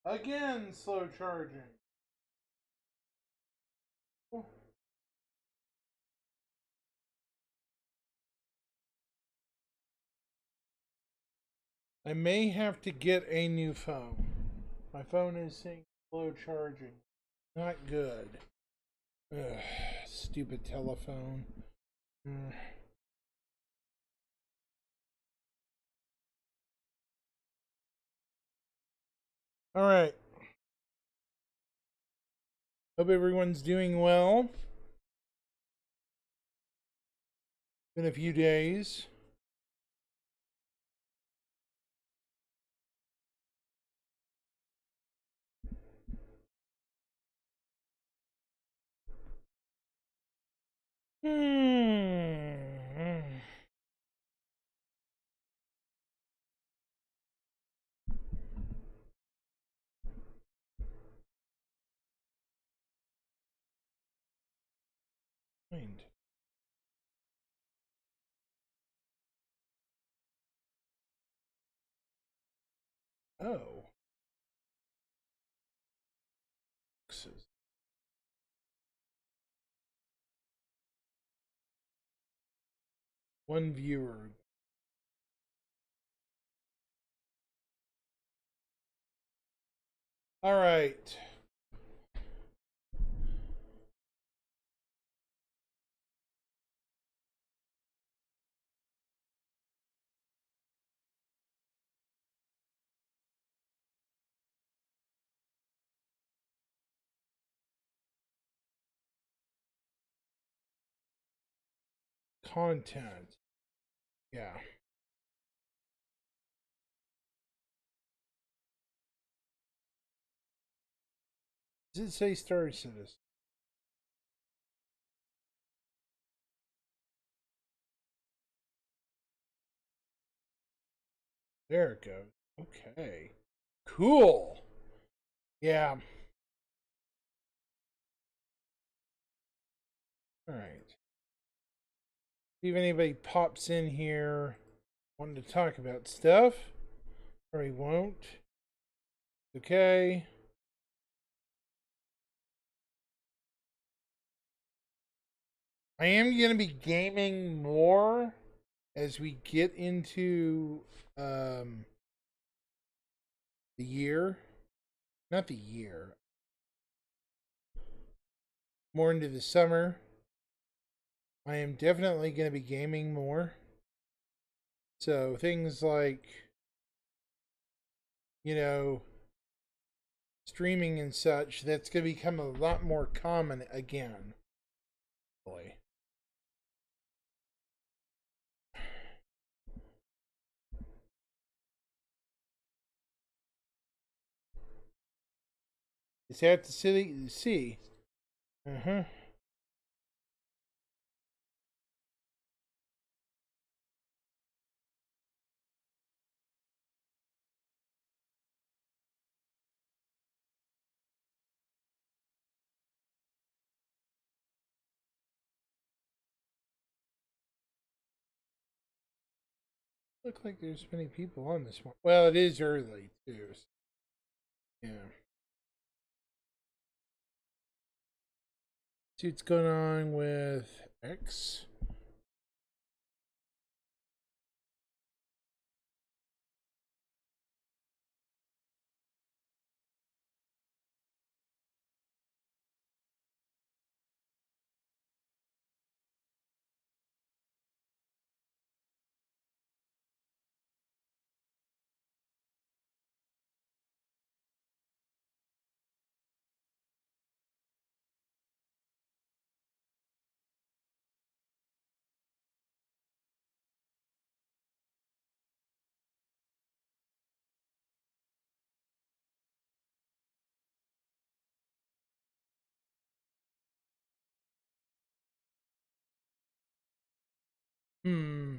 Again, slow charging. I may have to get a new phone. My phone is saying slow charging. Not good. Ugh, stupid telephone. All right. Hope everyone's doing well. Been a few days. Mind. Oh. One viewer. All right. Content. Yeah. Does it say Star Citizen? There it goes. Okay. Cool. Yeah. All right. See if anybody pops in here wanting to talk about stuff. Or he won't. Okay. I am going to be gaming more as we get into the year. Not the year. More into the summer. I am definitely going to be gaming more. So things like, you know, streaming and such, that's going to become a lot more common again. Boy. Is that the city? See. Uh-huh. Look like there's many people on this one. Well, it is early too. Yeah. See what's going on with X. Hmm.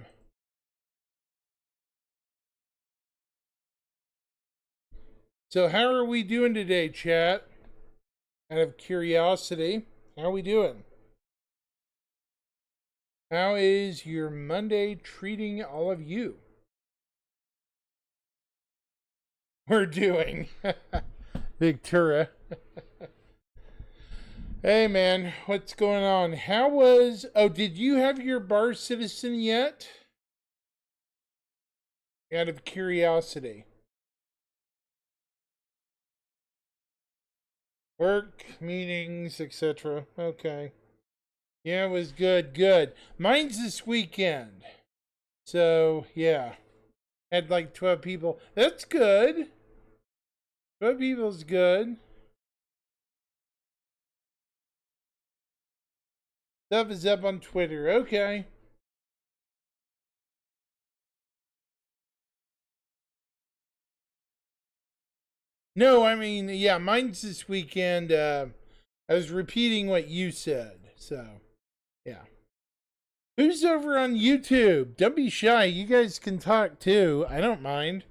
So how are we doing today, chat? Out of curiosity, how are we doing? How is your Monday treating all of you? We're doing. Victura. Hey man, what's going on? How was. Oh, did you have your bar citizen yet? Out of curiosity. Work, meetings, etc. Okay. Yeah, it was good. Good. Mine's this weekend. So, yeah. Had like 12 people. That's good. 12 people's good. Stuff is up on Twitter. Okay. No, I mean, yeah, mine's this weekend. I was repeating what you said. So, yeah. Who's over on YouTube? Don't be shy. You guys can talk too. I don't mind.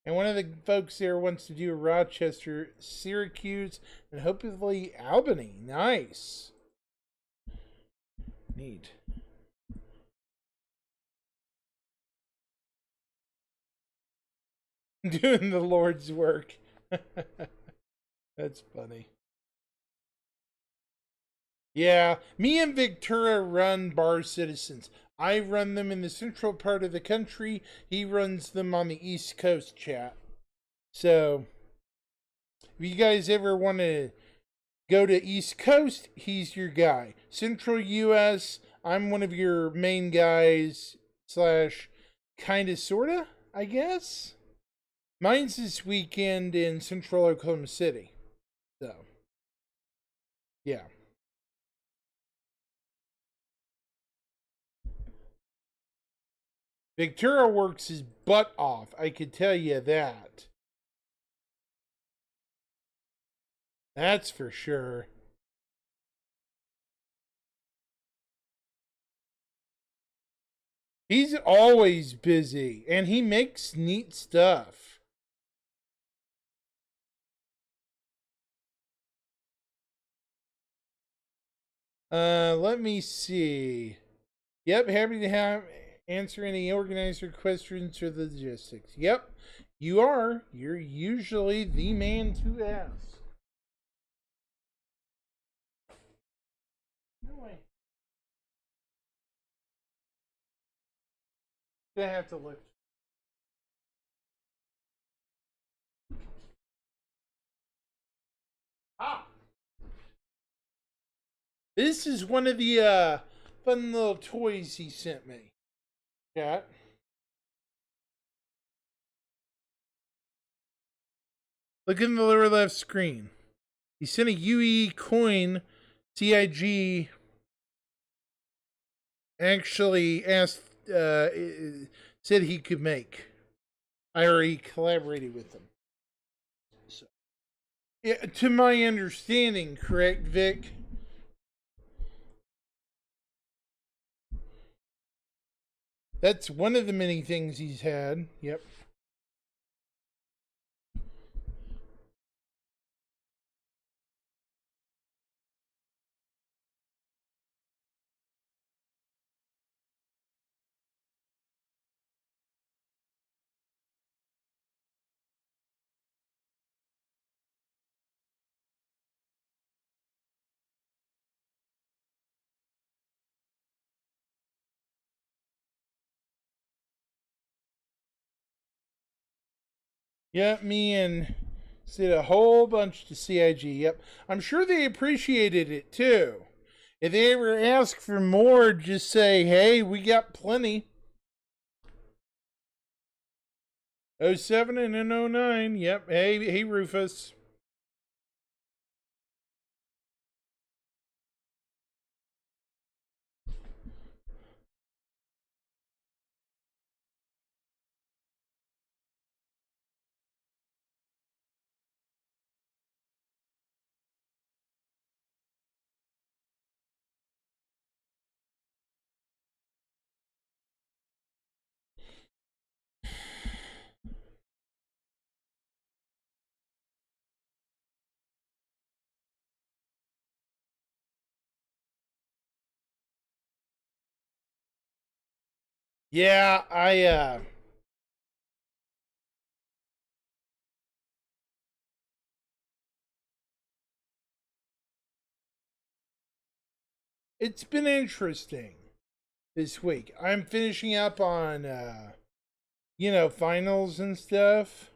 And one of the folks there wants to do Rochester, Syracuse, and hopefully Albany. Nice. Neat. Doing the Lord's work. That's funny. Yeah, me and Victura run Bar Citizens. I run them in the central part of the country. He runs them on the East Coast, chat. So, if you guys ever want to go to East Coast, he's your guy. Central US, I'm one of your main guys, slash, kinda, sorta, I guess. Mine's this weekend in Central Oklahoma City. So, yeah. Victura works his butt off, I could tell you that. That's for sure. He's always busy and he makes neat stuff. Let me see. Yep, happy to have answer any organizer questions or the logistics. Yep, you are. You're usually the man to ask. No way. I have to look. Ah, this is one of the fun little toys he sent me. Chat. Look in the lower left screen. He sent a UE coin. CIG actually asked, said he could make. I already collaborated with them. So, yeah, to my understanding, correct, Vic? That's one of the many things he's had. Yep. Yep, me and did a whole bunch to CIG. Yep. I'm sure they appreciated it too. If they ever ask for more, just say, hey, we got plenty. 07 and an 09. Yep. Hey, Rufus. Yeah, it's been interesting this week. I'm finishing up on finals and stuff.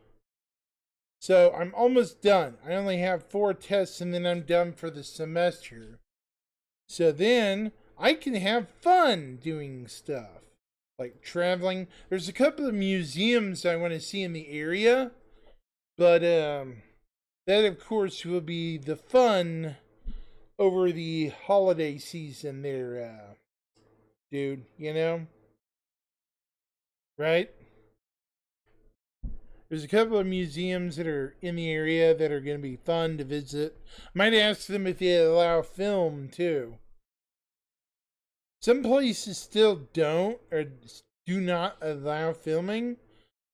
So I'm almost done. I only have 4 tests and then I'm done for the semester. So then I can have fun doing stuff like traveling. There's a couple of museums I want to see in the area, but that of course will be the fun over the holiday season there, dude, right? There's a couple of museums that are in the area that are going to be fun to visit. Might ask them if they allow film too. Some places still don't or do not allow filming,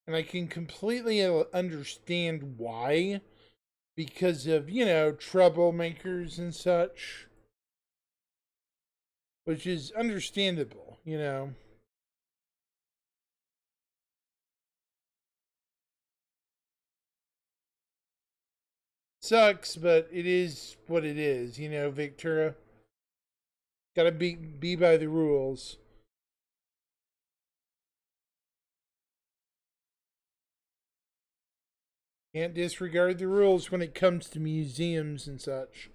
and I can completely understand why. Because of, troublemakers and such. Which is understandable. Sucks, but it is what it is, Victura. Gotta be by the rules. Can't disregard the rules when it comes to museums and such.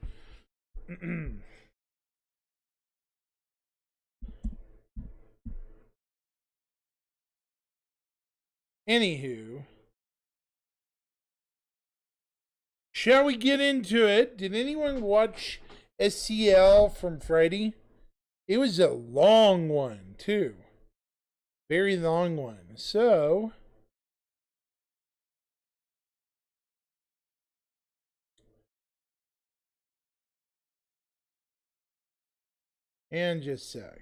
Anywho, shall we get into it? Did anyone watch SCL from Friday? It was a long one, too. Very long one. So, and just a sec.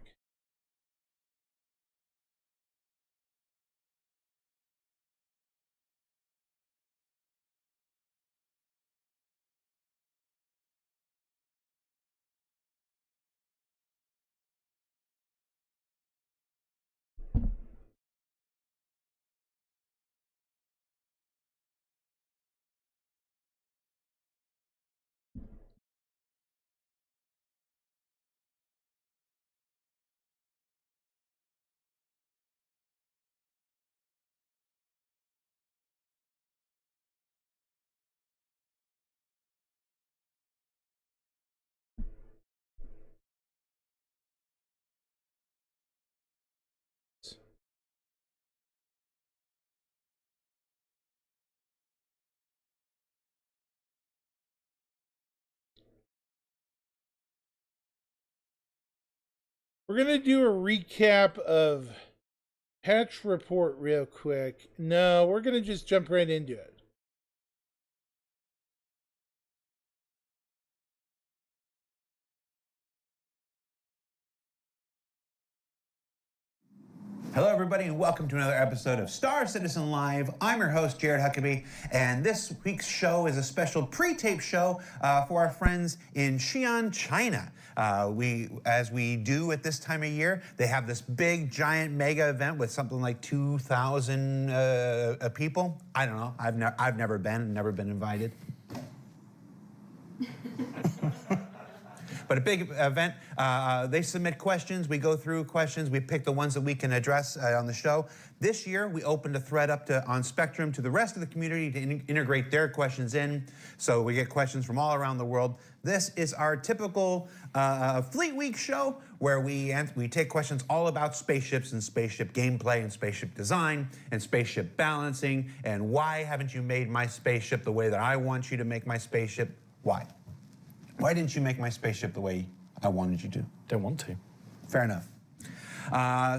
We're going to do a recap of Patch Report real quick. No, we're going to just jump right into it. Hello, everybody, and welcome to another episode of Star Citizen Live. I'm your host, Jared Huckabee, and this week's show is a special pre-tape show for our friends in Xi'an, China. As we do at this time of year, they have this big, giant, mega event with something like 2,000 people. I don't know. I've never been invited. But a big event, they submit questions, we go through questions, we pick the ones that we can address on the show. This year, we opened a thread up on Spectrum to the rest of the community to integrate their questions in, so we get questions from all around the world. This is our typical Fleet Week show, where we take questions all about spaceships and spaceship gameplay and spaceship design and spaceship balancing, and why haven't you made my spaceship the way that I want you to make my spaceship? Why? Why didn't you make my spaceship the way I wanted you to? Don't want to. Fair enough.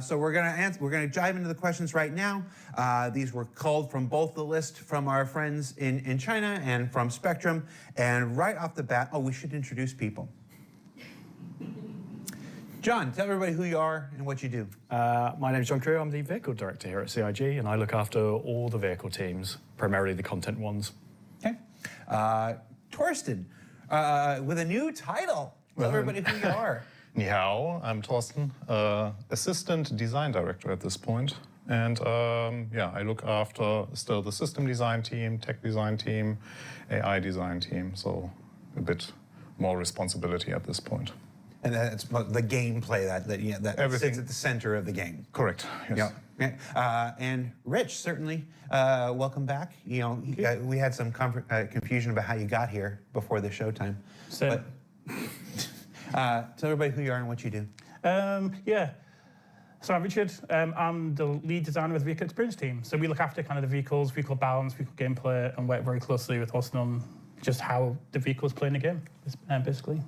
So we're gonna dive into the questions right now. These were culled from both the list from our friends in China and from Spectrum. And right off the bat, we should introduce people. John, tell everybody who you are and what you do. My name is John Crew. I'm the vehicle director here at CIG, and I look after all the vehicle teams, primarily the content ones. Okay. Torsten, with a new title. Tell everybody who you are. Ni hao, I'm Thorsten, assistant design director at this point. And yeah, I look after still the system design team, tech design team, AI design team. So a bit more responsibility at this point. And that's the gameplay that Everything. sits at the center of the game. Correct. Yes. Yeah. And Rich, certainly, welcome back. You know, we had some confusion about how you got here before the showtime. So, Tell everybody who you are and what you do. yeah. So I'm Richard. I'm the lead designer with the Vehicle Experience team. So we look after kind of the vehicles, vehicle balance, vehicle gameplay, and work very closely with Austin on just how the vehicles play in the game, basically.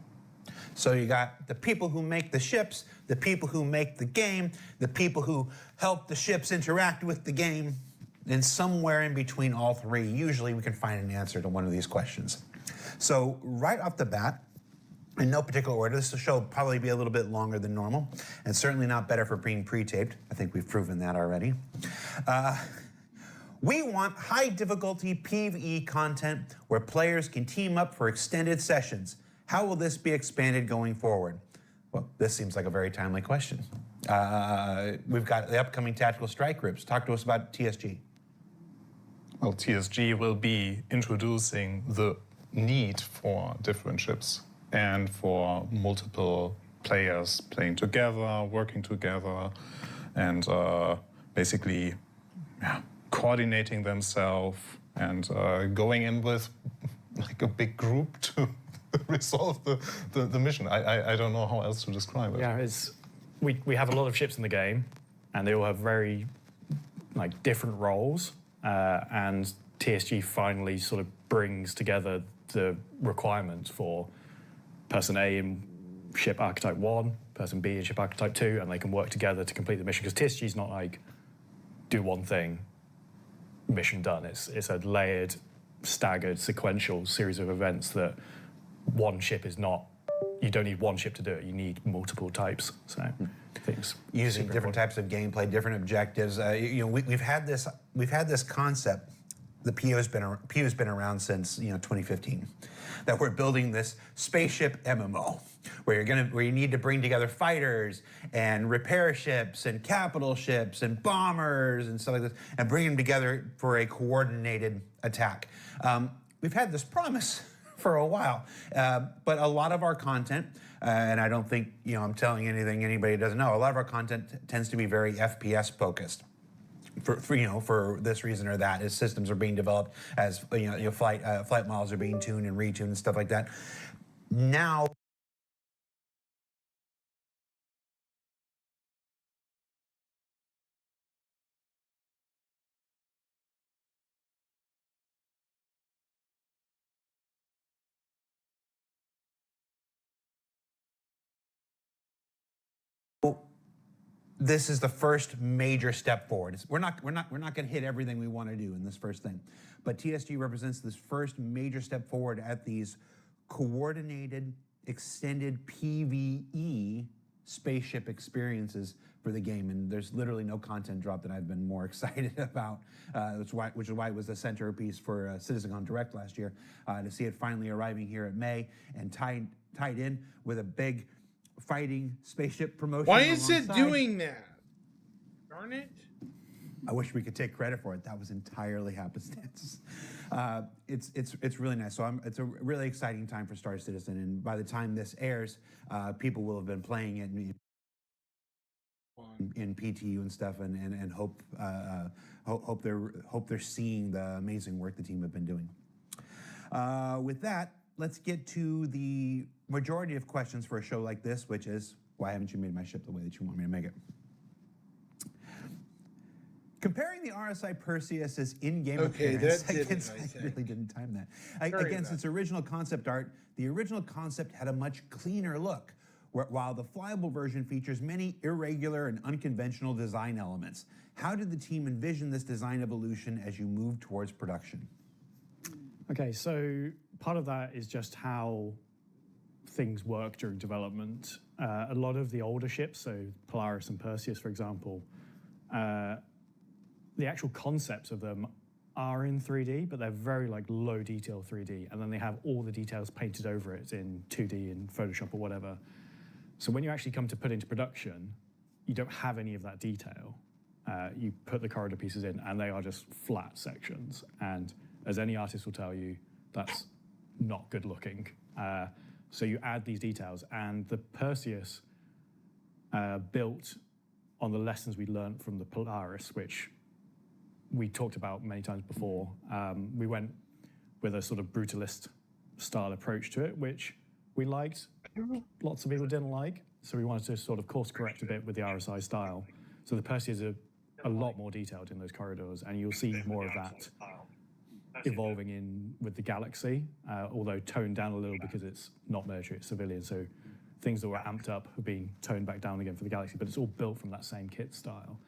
So you got the people who make the ships, the people who make the game, the people who help the ships interact with the game, and somewhere in between all three, usually we can find an answer to one of these questions. So right off the bat, in no particular order, this show will probably be a little bit longer than normal, and certainly not better for being pre-taped. I think we've proven that already. We want high difficulty PvE content where players can team up for extended sessions. How will this be expanded going forward? Well, this seems like a very timely question. We've got the upcoming tactical strike groups. Talk to us about TSG. Well, TSG will be introducing the need for different ships and for multiple players playing together, working together, and basically coordinating themselves and going in with like a big group to resolve the mission. I don't know how else to describe it. Yeah, we have a lot of ships in the game, and they all have very different roles. And TSG finally sort of brings together the requirements for person A in ship archetype 1, person B in ship archetype 2, and they can work together to complete the mission. Because TSG's not like do one thing, mission done. It's a layered, staggered, sequential series of events that one ship is not. You don't need one ship to do it. You need multiple types. So things Using different types of gameplay, different objectives. We've had this concept. The PO's been around since 2015. That we're building this spaceship MMO where you need to bring together fighters and repair ships and capital ships and bombers and stuff like this, and bring them together for a coordinated attack. We've had this promise for a while, but a lot of our content, and I don't think I'm telling anything anybody doesn't know. A lot of our content tends to be very FPS focused. For this reason or that, as systems are being developed, as flight models are being tuned and retuned and stuff like that. Now, this is the first major step forward. We're not going to hit everything we want to do in this first thing, but TSG represents this first major step forward at these coordinated, extended PvE spaceship experiences for the game. And there's literally no content drop that I've been more excited about, which is why it was the centerpiece for CitizenCon Direct last year, to see it finally arriving here at May and tied in with a big fighting spaceship promotion. Why is it alongside. doing that? Darn it. I wish we could take credit for it. That was entirely happenstance. It's really nice. So it's a really exciting time for Star Citizen, and by the time this airs, people will have been playing it in PTU and stuff, and hope they're seeing the amazing work the team have been doing. With that, let's get to the majority of questions for a show like this, which is, why haven't you made my ship the way that you want me to make it? Comparing the RSI Perseus's in-game appearance against, I really didn't time that. Against its original concept art, the original concept had a much cleaner look, while the flyable version features many irregular and unconventional design elements. How did the team envision this design evolution as you move towards production? Okay, so part of that is just how things work during development. A lot of the older ships, so Polaris and Perseus, for example, the actual concepts of them are in 3D, but they're very low detail 3D, and then they have all the details painted over it in 2D in Photoshop or whatever. So when you actually come to put into production, you don't have any of that detail. You put the corridor pieces in, and they are just flat sections. And as any artist will tell you, that's not good looking. So you add these details, and the Perseus built on the lessons we learned from the Polaris, which we talked about many times before. We went with a sort of brutalist style approach to it, which we liked. Lots of people didn't like, so we wanted to sort of course correct a bit with the RSI style. So the Perseus are a lot more detailed in those corridors, and you'll see more of that evolving in with the Galaxy, although toned down a little because it's not military, it's civilian. So things that were amped up have been toned back down again for the Galaxy, but it's all built from that same kit style.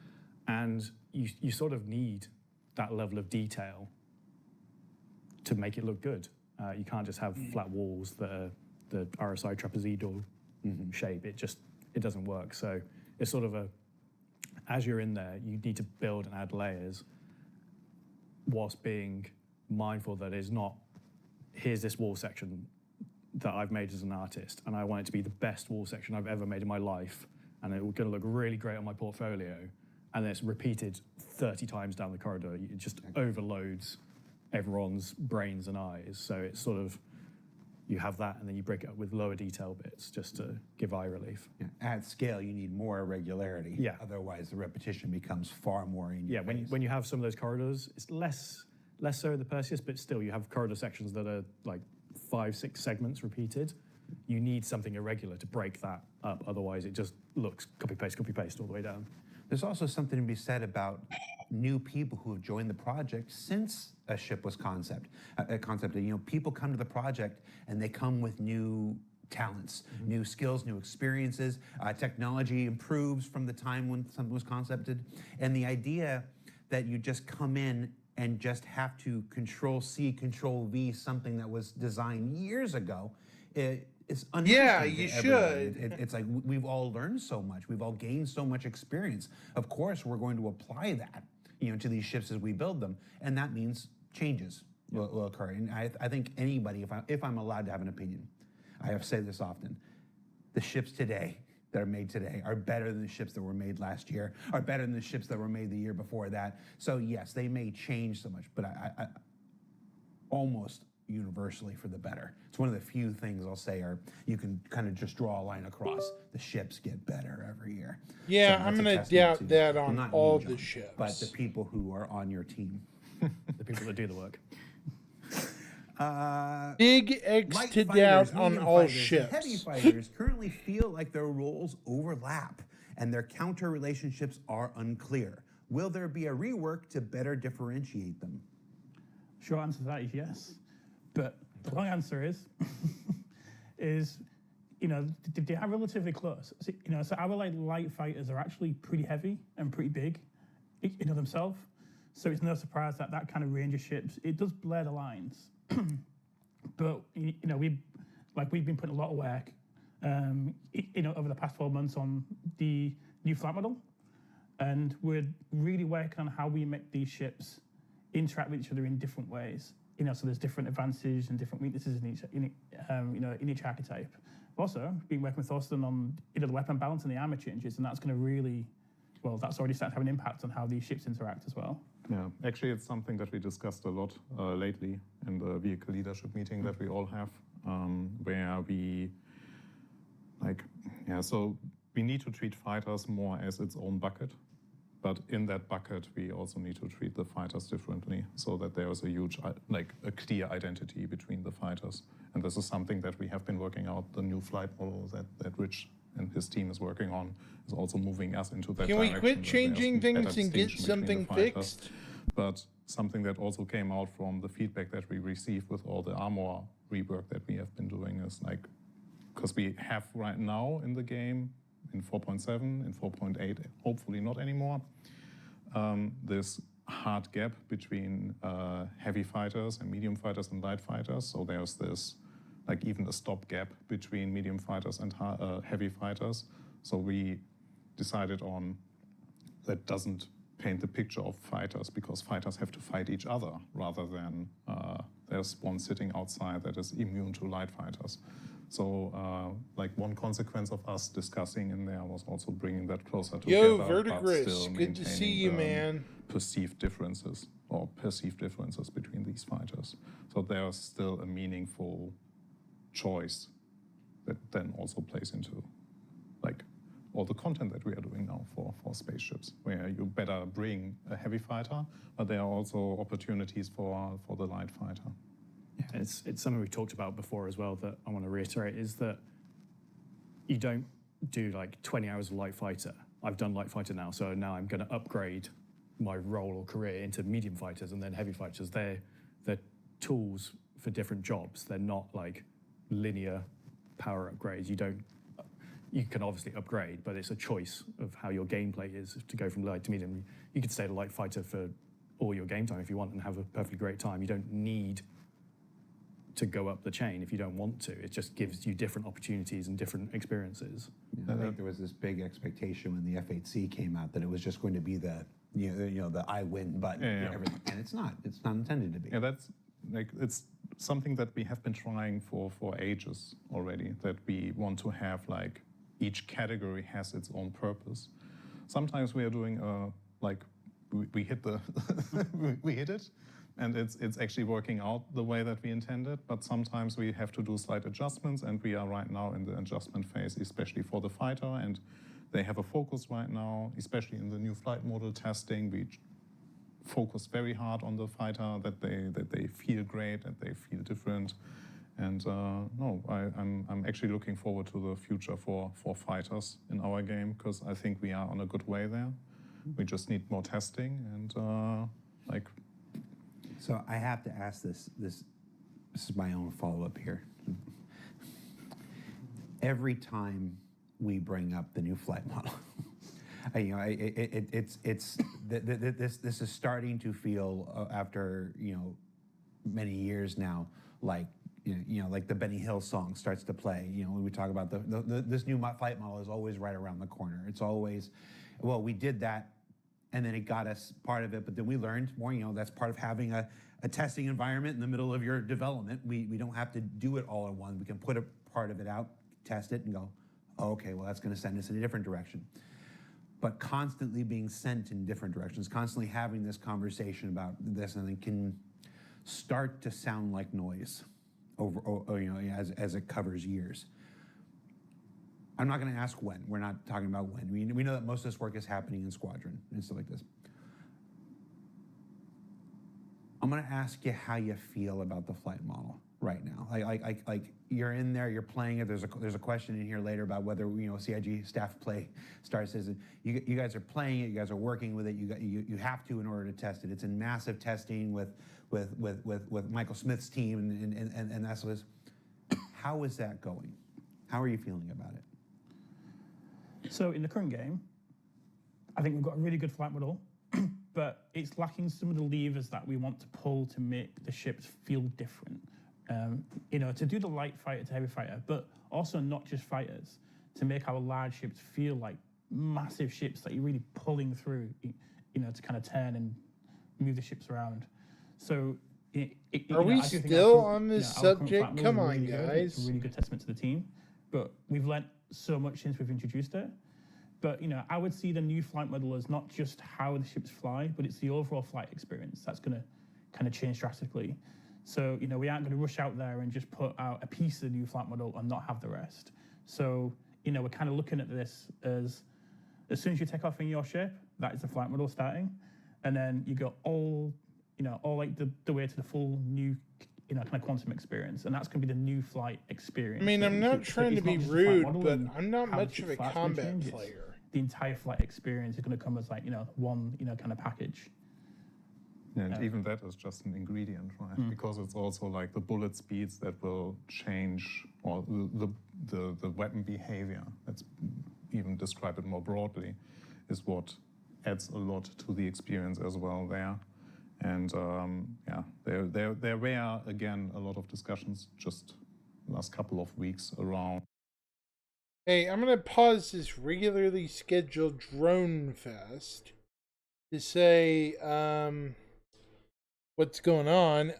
And you sort of need that level of detail to make it look good. You can't just have flat walls that are the RSI trapezoidal shape. It doesn't work. So it's sort of as you're in there, you need to build and add layers whilst being mindful that it's not, here's this wall section that I've made as an artist, and I want it to be the best wall section I've ever made in my life, and it's going to look really great on my portfolio, and then it's repeated 30 times down the corridor. It just overloads everyone's brains and eyes. So it's sort of, you have that, and then you break it up with lower detail bits just to give eye relief. Yeah. At scale, you need more regularity. Yeah. Otherwise, the repetition becomes far more in your face. When you have some of those corridors, it's less so the Perseus, but still you have corridor sections that are like 5-6 segments repeated. You need something irregular to break that up. Otherwise, it just looks copy paste all the way down. There's also something to be said about new people who have joined the project since a ship was concepted. People come to the project and they come with new talents, new skills, new experiences. Technology improves from the time when something was concepted. And the idea that you just come in and just have to Control-C, Control-V something that was designed years ago, it's uninteresting. Yeah, to you everybody. should. It's like we've all learned so much. We've all gained so much experience. Of course, we're going to apply that, to these ships as we build them, and that means changes will occur. And I think anybody, if I'm allowed to have an opinion, I have said this often, the ships today that are made today are better than the ships that were made last year, are better than the ships that were made the year before that. So yes, they may change so much, but I almost universally for the better. It's one of the few things I'll say are you can kind of just draw a line across. The ships get better every year. Yeah, So I'm that's a going to testament doubt to- that well, on not all you, the John, ships. but the people who are on your team. The people that do the work. Big X Light to fighters, doubt on medium all fighters, ships. and heavy fighters currently feel like their roles overlap and their counter relationships are unclear. Will there be a rework to better differentiate them? Short answer to that is yes. But the long answer is, they are relatively close. So our light fighters are actually pretty heavy and pretty big, themselves. So it's no surprise that kind of range of ships, it does blur the lines. But we've been putting a lot of work, over the past 12 months on the new flight model, and we're really working on how we make these ships interact with each other in different ways. So there's different advantages and different weaknesses in each archetype. Also, been working with Thorsten on the weapon balance and the armor changes, and that's going to really, that's already started to have an impact on how these ships interact as well. Yeah, actually, it's something that we discussed a lot lately in the vehicle leadership meeting that we all have, where so we need to treat fighters more as its own bucket. But in that bucket, we also need to treat the fighters differently so that there is a clear identity between the fighters. And this is something that we have been working out. The new flight model that Rich and his team is working on is also moving us into that Can direction. we quit that changing there's better things and get distinction between something the fighters. fixed? But something that also came out from the feedback that we received with all the armor rework that we have been doing is because we have right now in the game, in 4.7, in 4.8, hopefully not anymore, this hard gap between heavy fighters and medium fighters and light fighters. So there's this, even a stop gap between medium fighters and heavy fighters. So we decided on that doesn't paint the picture of fighters, because fighters have to fight each other rather than there's one sitting outside that is immune to light fighters. So, like one consequence of us discussing in there was also bringing that closer Yo, together. but Verdigris, still good to see maintaining you, the man. Perceived differences between these fighters. So there's still a meaningful choice that then also plays into like all the content that we are doing now for spaceships, where you better bring a heavy fighter, but there are also opportunities for the light fighter. Yeah, it's something we talked about before as well that I want to reiterate is that you don't do like 20 hours of light fighter. I've done light fighter now, so now I'm going to upgrade my role or career into medium fighters and then heavy fighters. They're tools for different jobs. They're not like linear power upgrades. You can obviously upgrade, but it's a choice of how your gameplay is to go from light to medium. You could stay a light fighter for all your game time if you want and have a perfectly great time. You don't need to go up the chain if you don't want to. It just gives you different opportunities and different experiences. I think there was this big expectation when the F8C came out that it was just going to be the the I win button, everything, and it's not. It's not intended to be. Yeah, that's like it's something that we have been trying for ages already. That we want to have like each category has its own purpose. Sometimes we are doing like we hit the we hit it, and it's actually working out the way that we intended. But sometimes we have to do slight adjustments, and we are right now in the adjustment phase, especially for the fighter. And they have a focus right now, especially in the new flight model testing. We focus very hard on the fighter, that they feel great, that they feel different. And I'm actually looking forward to the future for fighters in our game, because I think we are on a good way there. We just need more testing and like. So I have to ask this. This is my own follow-up here. Every time we bring up the new flight model, this is starting to feel after many years now like like the Benny Hill song starts to play. When we talk about this new flight model is always right around the corner. It's always, well, we did that, and then it got us part of it, but then we learned more. That's part of having a testing environment in the middle of your development. We don't have to do it all at once. We can put a part of it out, test it, and go, oh, okay, well, that's going to send us in a different direction. But constantly being sent in different directions, constantly having this conversation about this, and then can start to sound like noise as it covers years. I'm not going to ask when. We're not talking about when. We know that most of this work is happening in Squadron and stuff like this. I'm going to ask you how you feel about the flight model right now. Like you're in there, you're playing it. There's a question in here later about whether CIG staff play Star Citizen. You guys are playing it. You guys are working with it. You have to in order to test it. It's in massive testing with Michael Smith's team and that's what. How is that going? How are you feeling about it? So in the current game, I think we've got a really good flight model, but it's lacking some of the levers that we want to pull to make the ships feel different. To do the light fighter to heavy fighter, but also not just fighters, to make our large ships feel like massive ships that you're really pulling through, to kind of turn and move the ships around. So, are we still on this subject? Come on, really guys. It's a really good testament to the team, but we've learnt so much since we've introduced it. But I would see the new flight model as not just how the ships fly, but it's the overall flight experience that's going to kind of change drastically. So, we aren't going to rush out there and just put out a piece of the new flight model and not have the rest. So, we're kind of looking at this as soon as you take off in your ship, that is the flight model starting. And then you go all like the way to the full new, kind of quantum experience. And that's going to be the new flight experience. I mean, I'm not trying to be rude, but I'm not much of a combat player. The entire flight experience is going to come as one, kind of package. And even that is just an ingredient, right? Because it's also like the bullet speeds that will change, or the weapon behavior, let's even describe it more broadly, is what adds a lot to the experience as well there. And there were, again, a lot of discussions just last couple of weeks around. Hey, I'm going to pause this regularly scheduled Drone Fest to say, what's going on.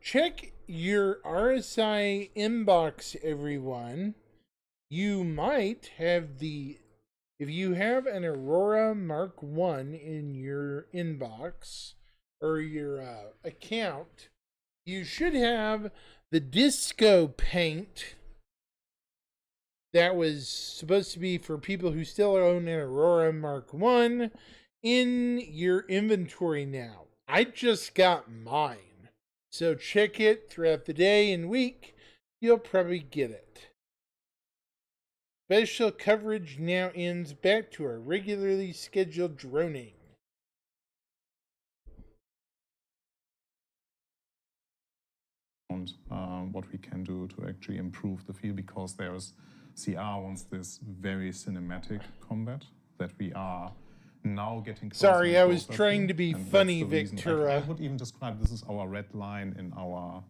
check your RSI inbox, everyone. You might have if you have an Aurora Mark 1 in your inbox or your account, you should have the disco paint that was supposed to be for people who still own an Aurora Mark 1 in your inventory now. I just got mine. So check it throughout the day and week. You'll probably get it. Special coverage now ends. Back to our regularly scheduled droning. What we can do to actually improve the feel, because CR wants this very cinematic combat that we are now getting closer. Sorry, and I was closer trying to be and that's funny, the reason. Victura. I would even describe this as our red line in our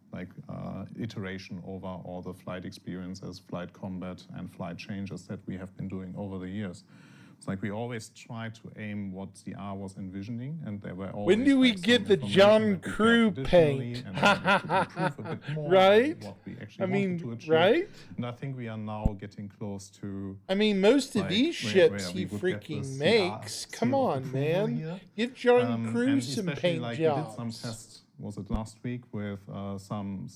iteration over all the flight experiences, flight combat, and flight changes that we have been doing over the years. It's like we always try to aim what CR was envisioning, and there were always. When do we get the John Crew paint? Right? I mean, right? And I think we are now getting close to. I mean, most of like, these where ships we he would get freaking the makes. CR Come seal of on, approval man. here. Give John Crew And some especially, paint like, jobs. We did some tests. Was it last week with some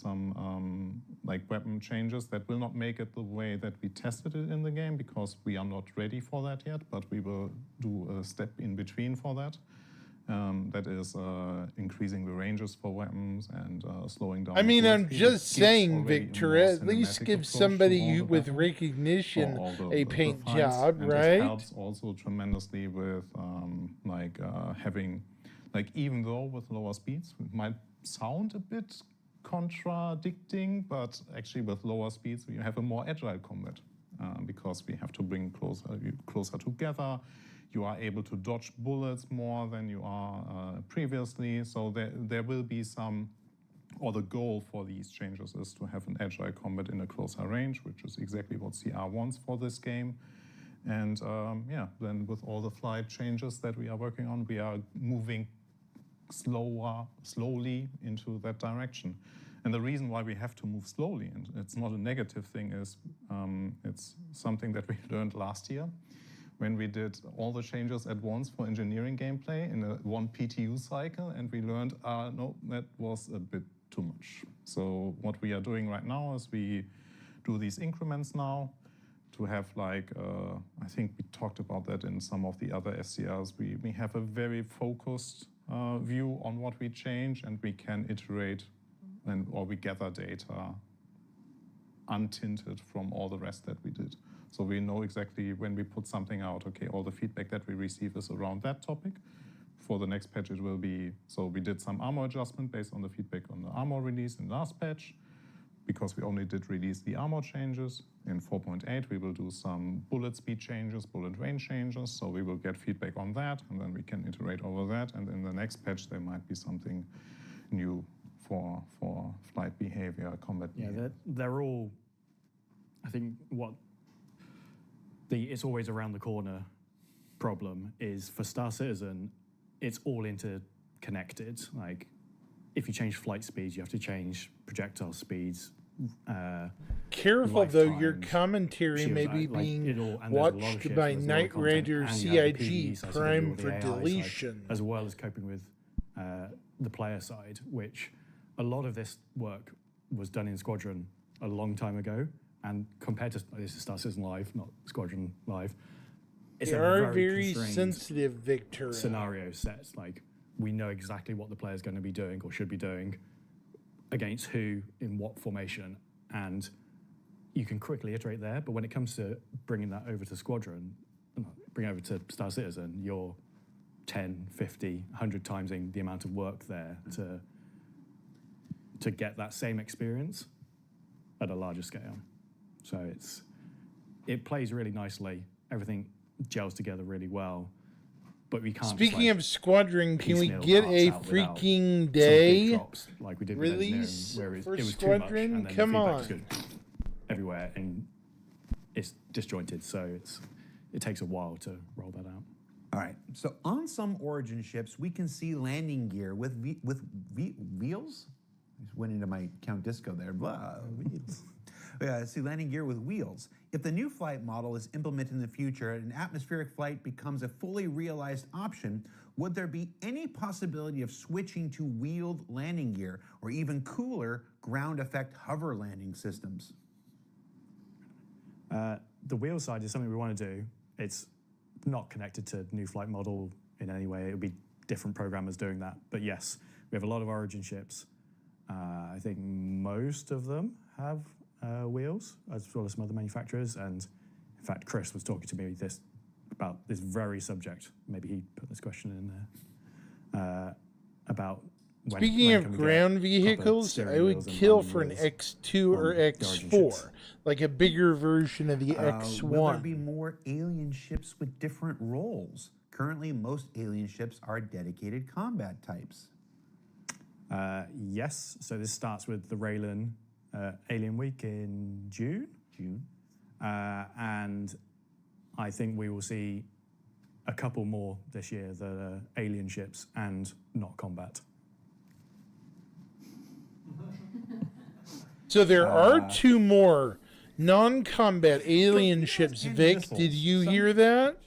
like weapon changes that will not make it the way that we tested it in the game, because we are not ready for that yet. But we will do a step in between for that. That is increasing the ranges for weapons and slowing down. I mean, the I'm speed. just It gives saying, already a Victor, more at least cinematic give approach to somebody all the with battles, recognition for all a the paint fights, job, and right? It helps also tremendously with having, like, even though with lower speeds, it might sound a bit contradicting, but actually with lower speeds we have a more agile combat because we have to bring closer together. You are able to dodge bullets more than you are previously. So there will be some, or the goal for these changes is to have an agile combat in a closer range, which is exactly what CR wants for this game. And then with all the flight changes that we are working on, we are moving slowly into that direction. And the reason why we have to move slowly, and it's not a negative thing, is it's something that we learned last year when we did all the changes at once for engineering gameplay in a one PTU cycle, and we learned, no, that was a bit too much. So what we are doing right now is we do these increments now to have, like, I think we talked about that in some of the other SCRs, we have a very focused view on what we change, and we can iterate or we gather data untinted from all the rest that we did. So we know exactly when we put something out, okay, all the feedback that we receive is around that topic. For the next patch it will be, so we did some armor adjustment based on the feedback on the armor release in last patch, because we only did release the armor changes. In 4.8 we will do some bullet speed changes, bullet range changes, so we will get feedback on that, and then we can iterate over that, and in the next patch there might be something new for flight behavior, combat behavior. Yeah, they're all, I think it's always around the corner problem is for Star Citizen, it's all interconnected. Like, if you change flight speeds, you have to change projectile speeds. Careful though, your lifetimes, commentary shields, may be like, being and there's a lot of watched ships, by there's a lot of Knight content, Rider and you have the CIG, PvE side, so you prime do all the for AI side, deletion. as well as coping with the player side, which a lot of this work was done in Squadron a long time ago, and compared to, this is Star Citizen Live, not Squadron Live, it's They a are very very constrained sensitive, Victor. scenario sets. Like, we know exactly what the player's going to be doing or should be doing against who in what formation, and you can quickly iterate there. But when it comes to bringing that over to Squadron, bring it over to Star Citizen, you're 10, 50, 100 timesing the amount of work there to get that same experience at a larger scale. So it plays really nicely. Everything gels together really well. But we can't. Speaking of Squadron, can we piecemeal get parts a out without freaking some big day drops like we did with release Engineering, where for it was Squadron? too much, and then Come the feedback on. was good everywhere, and it's disjointed, so it takes a while to roll that out. All right. So on some Origin ships, we can see landing gear with wheels. Just went into my Count Disco there. Blah, wheels. See, landing gear with wheels. If the new flight model is implemented in the future and atmospheric flight becomes a fully realized option, would there be any possibility of switching to wheeled landing gear or even cooler ground effect hover landing systems? The wheel side is something we want to do. It's not connected to new flight model in any way. It would be different programmers doing that. But yes, we have a lot of Origin ships. I think most of them have wheels, as well as some other manufacturers. And in fact, Chris was talking to me about this very subject. Maybe he put this question in there about when. Speaking when of can we ground get proper vehicles, steering I would wheels and kill landing for an wheels X2 or on the Origin X4, ships. like a bigger version of the Will there X1. be more alien ships with different roles? Currently, most alien ships are dedicated combat types. Yes, so this starts with the Raylan Alien Week in June. And I think we will see a couple more this year that are alien ships and not combat. So there are two more non-combat alien ships, and Vic. missiles. Did you hear that?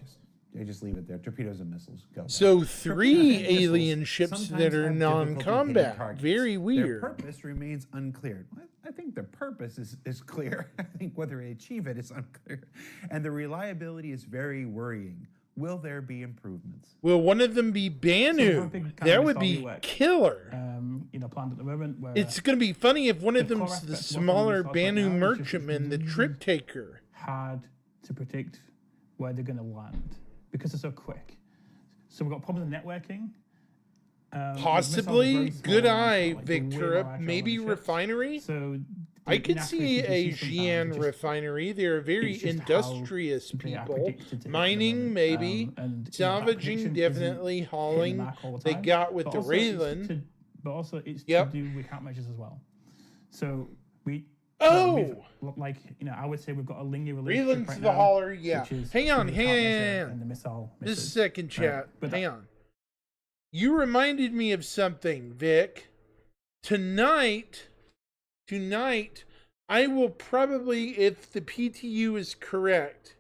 I just leave it there. Torpedoes and missiles. Go. So Torpedoes 3 and missiles alien ships sometimes that are have difficulty hitting non-combat. targets. Very Their weird. purpose remains unclear. I think their purpose is clear. I think whether they achieve it is unclear. And the reliability is very worrying. Will there be improvements? Will one of them be So Banu? one big kind That of would missile be work. killer. Planned at the moment where It's going to be funny if one of the core them's the aspect of what smaller we've talked about Banu now is just merchantman, the really trip taker. hard to predict where they're going to land because they're so quick. So we've got problems with networking. Possibly, good eye, Victor. Maybe refinery. So I could see a Xi'an refinery. They're very it's just industrious they are people. predicted to Mining, implement. maybe. And, that Salvaging, prediction definitely. isn't hitting the Hauling. mark all the They time, got with but the also it's Raylan. But also it's Yep. to do with countermeasures as well. So we. Oh! I would say we've got a linear relationship Raylan's right the now, hauler, yeah. which is Hang on, between the countermeasure hang and the missile. Just a misses. second, chat. but Hang on. You reminded me of something, Vic. Tonight, I will probably, if the PTU is correct,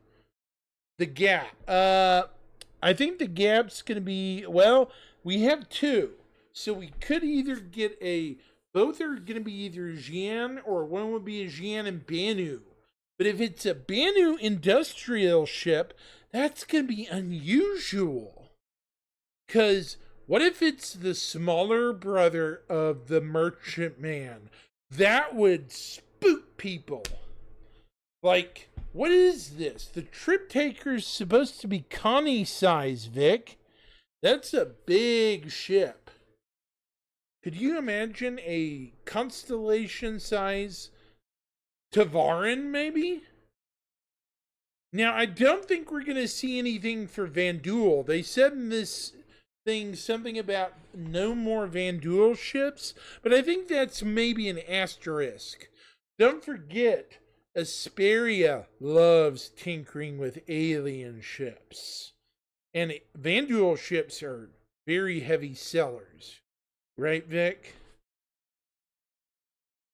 the gap. I think the gap's going to be, well, we have two. So we could either get both are going to be either Xi'an or one would be a Xi'an and Banu. But if it's a Banu industrial ship, that's going to be unusual. Because what if it's the smaller brother of the merchantman? That would spook people. Like, what is this? The trip taker's supposed to be Connie size, Vic. That's a big ship. Could you imagine a Constellation size Tavarin, maybe? Now, I don't think we're going to see anything for Vanduul. They said in this thing something about no more Vanduul ships, but I think that's maybe an asterisk. Don't forget, Asperia loves tinkering with alien ships. And Vanduul ships are very heavy sellers. Right, Vic?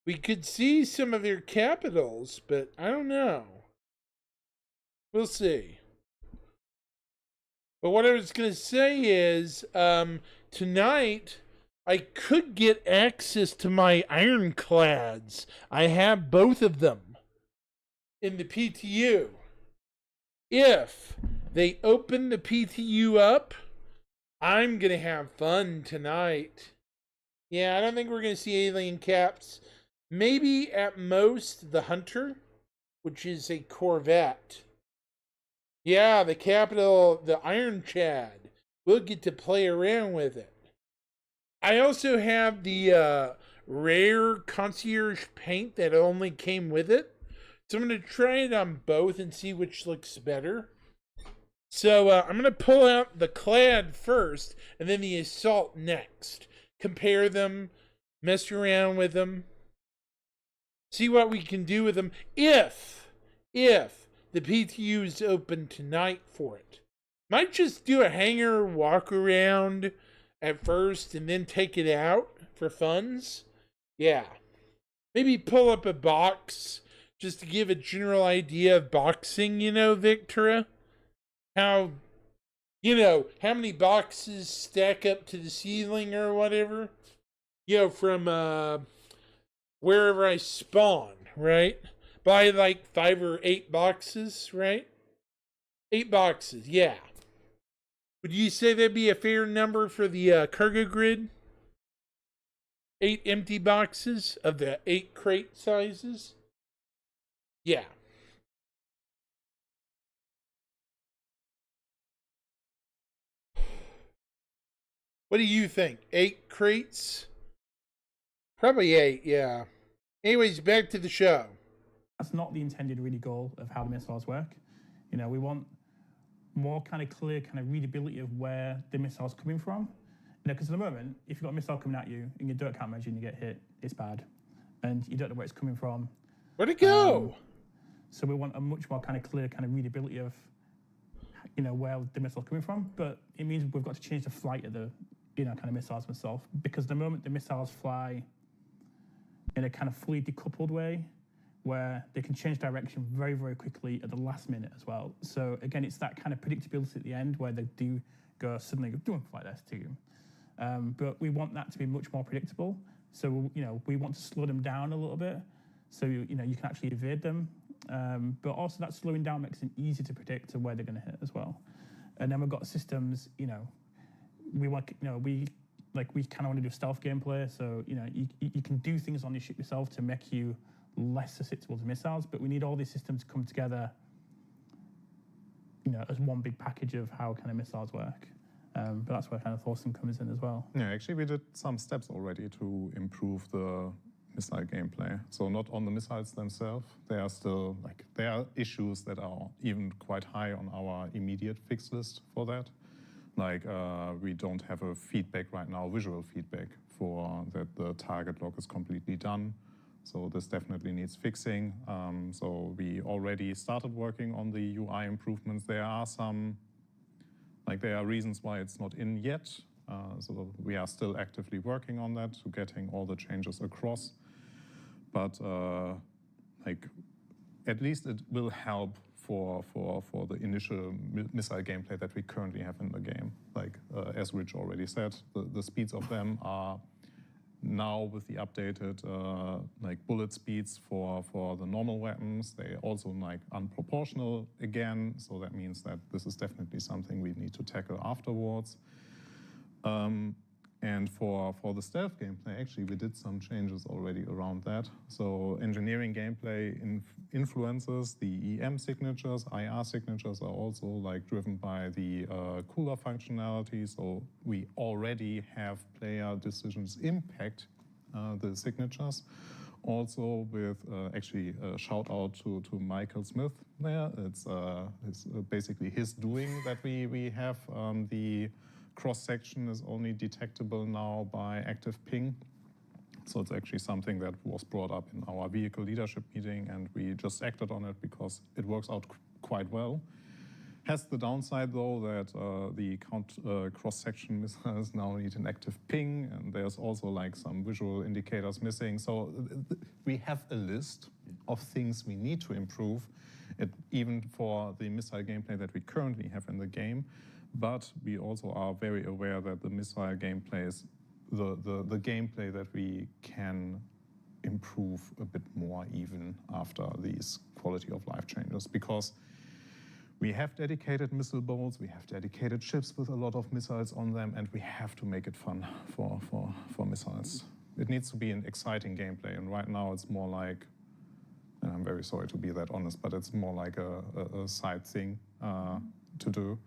We could see some of their capitals, but I don't know. We'll see. But what I was going to say is, tonight, I could get access to my ironclads. I have both of them in the PTU. If they open the PTU up, I'm going to have fun tonight. Yeah, I don't think we're going to see alien caps. Maybe at most the Hunter, which is a Corvette. Yeah, the capital, the Iron Chad. We'll get to play around with it. I also have the rare concierge paint that only came with it. So I'm going to try it on both and see which looks better. So I'm going to pull out the Clad first and then the Assault next. Compare them, mess around with them, see what we can do with them if the PTU is open tonight for it. Might just do a hangar walk around at first and then take it out for funds. Yeah. Maybe pull up a box just to give a general idea of boxing, Victora. How, how many boxes stack up to the ceiling or whatever. From wherever I spawn, right? Buy like 5 or 8 boxes, right? 8 boxes, yeah. Would you say that'd be a fair number for the cargo grid? 8 empty boxes of the 8 crate sizes? Yeah. What do you think? 8 crates? Probably 8, yeah. Anyways, back to the show. That's not the intended really goal of how the missiles work. We want more kind of clear kind of readability of where the missile's coming from. Because at the moment, if you've got a missile coming at you and you don't count measure and you get hit, it's bad. And you don't know where it's coming from. Where'd it go? So we want a much more kind of clear kind of readability of, where the missile's coming from. But it means we've got to change the flight of the, kind of missiles themselves. Because the moment the missiles fly in a kind of fully decoupled way, where they can change direction very, very quickly at the last minute as well. So again, it's that kind of predictability at the end where they do go suddenly go like this to you. But we want that to be much more predictable. So, we want to slow them down a little bit so, you can actually evade them. But also that slowing down makes it easy to predict where they're going to hit as well. And then we've got systems, we want, we kind of want to do stealth gameplay. So, you can do things on your ship yourself to make you less susceptible to missiles, but we need all these systems to come together, as one big package of how kind of missiles work. But that's where kind of Thorsten comes in as well. Yeah, actually, we did some steps already to improve the missile gameplay. So not on the missiles themselves. There are issues that are even quite high on our immediate fix list for that. We don't have a feedback right now, visual feedback for that the target lock is completely done. So this definitely needs fixing. So we already started working on the UI improvements. There are reasons why it's not in yet. So we are still actively working on that to getting all the changes across. But at least it will help for the initial missile gameplay that we currently have in the game. As Rich already said, the speeds of them are now with the updated bullet speeds for the normal weapons. They also unproportional again, so that means that this is definitely something we need to tackle afterwards. And for the stealth gameplay, actually, we did some changes already around that. So engineering gameplay influences the EM signatures. IR signatures are also driven by the cooler functionality. So we already have player decisions impact the signatures. Also with actually a shout out to Michael Smith there. It's basically his doing that we have the cross-section is only detectable now by active ping. So it's actually something that was brought up in our vehicle leadership meeting, and we just acted on it because it works out quite well. Has the downside, though, that the cross-section missiles now need an active ping, and there's also some visual indicators missing. So we have a list of things we need to improve, even for the missile gameplay that we currently have in the game. But we also are very aware that the missile gameplay is the gameplay that we can improve a bit more even after these quality of life changes, because we have dedicated missile boats, we have dedicated ships with a lot of missiles on them, and we have to make it fun for missiles. It needs to be an exciting gameplay, and right now it's more and I'm very sorry to be that honest, but it's more like a side thing to do.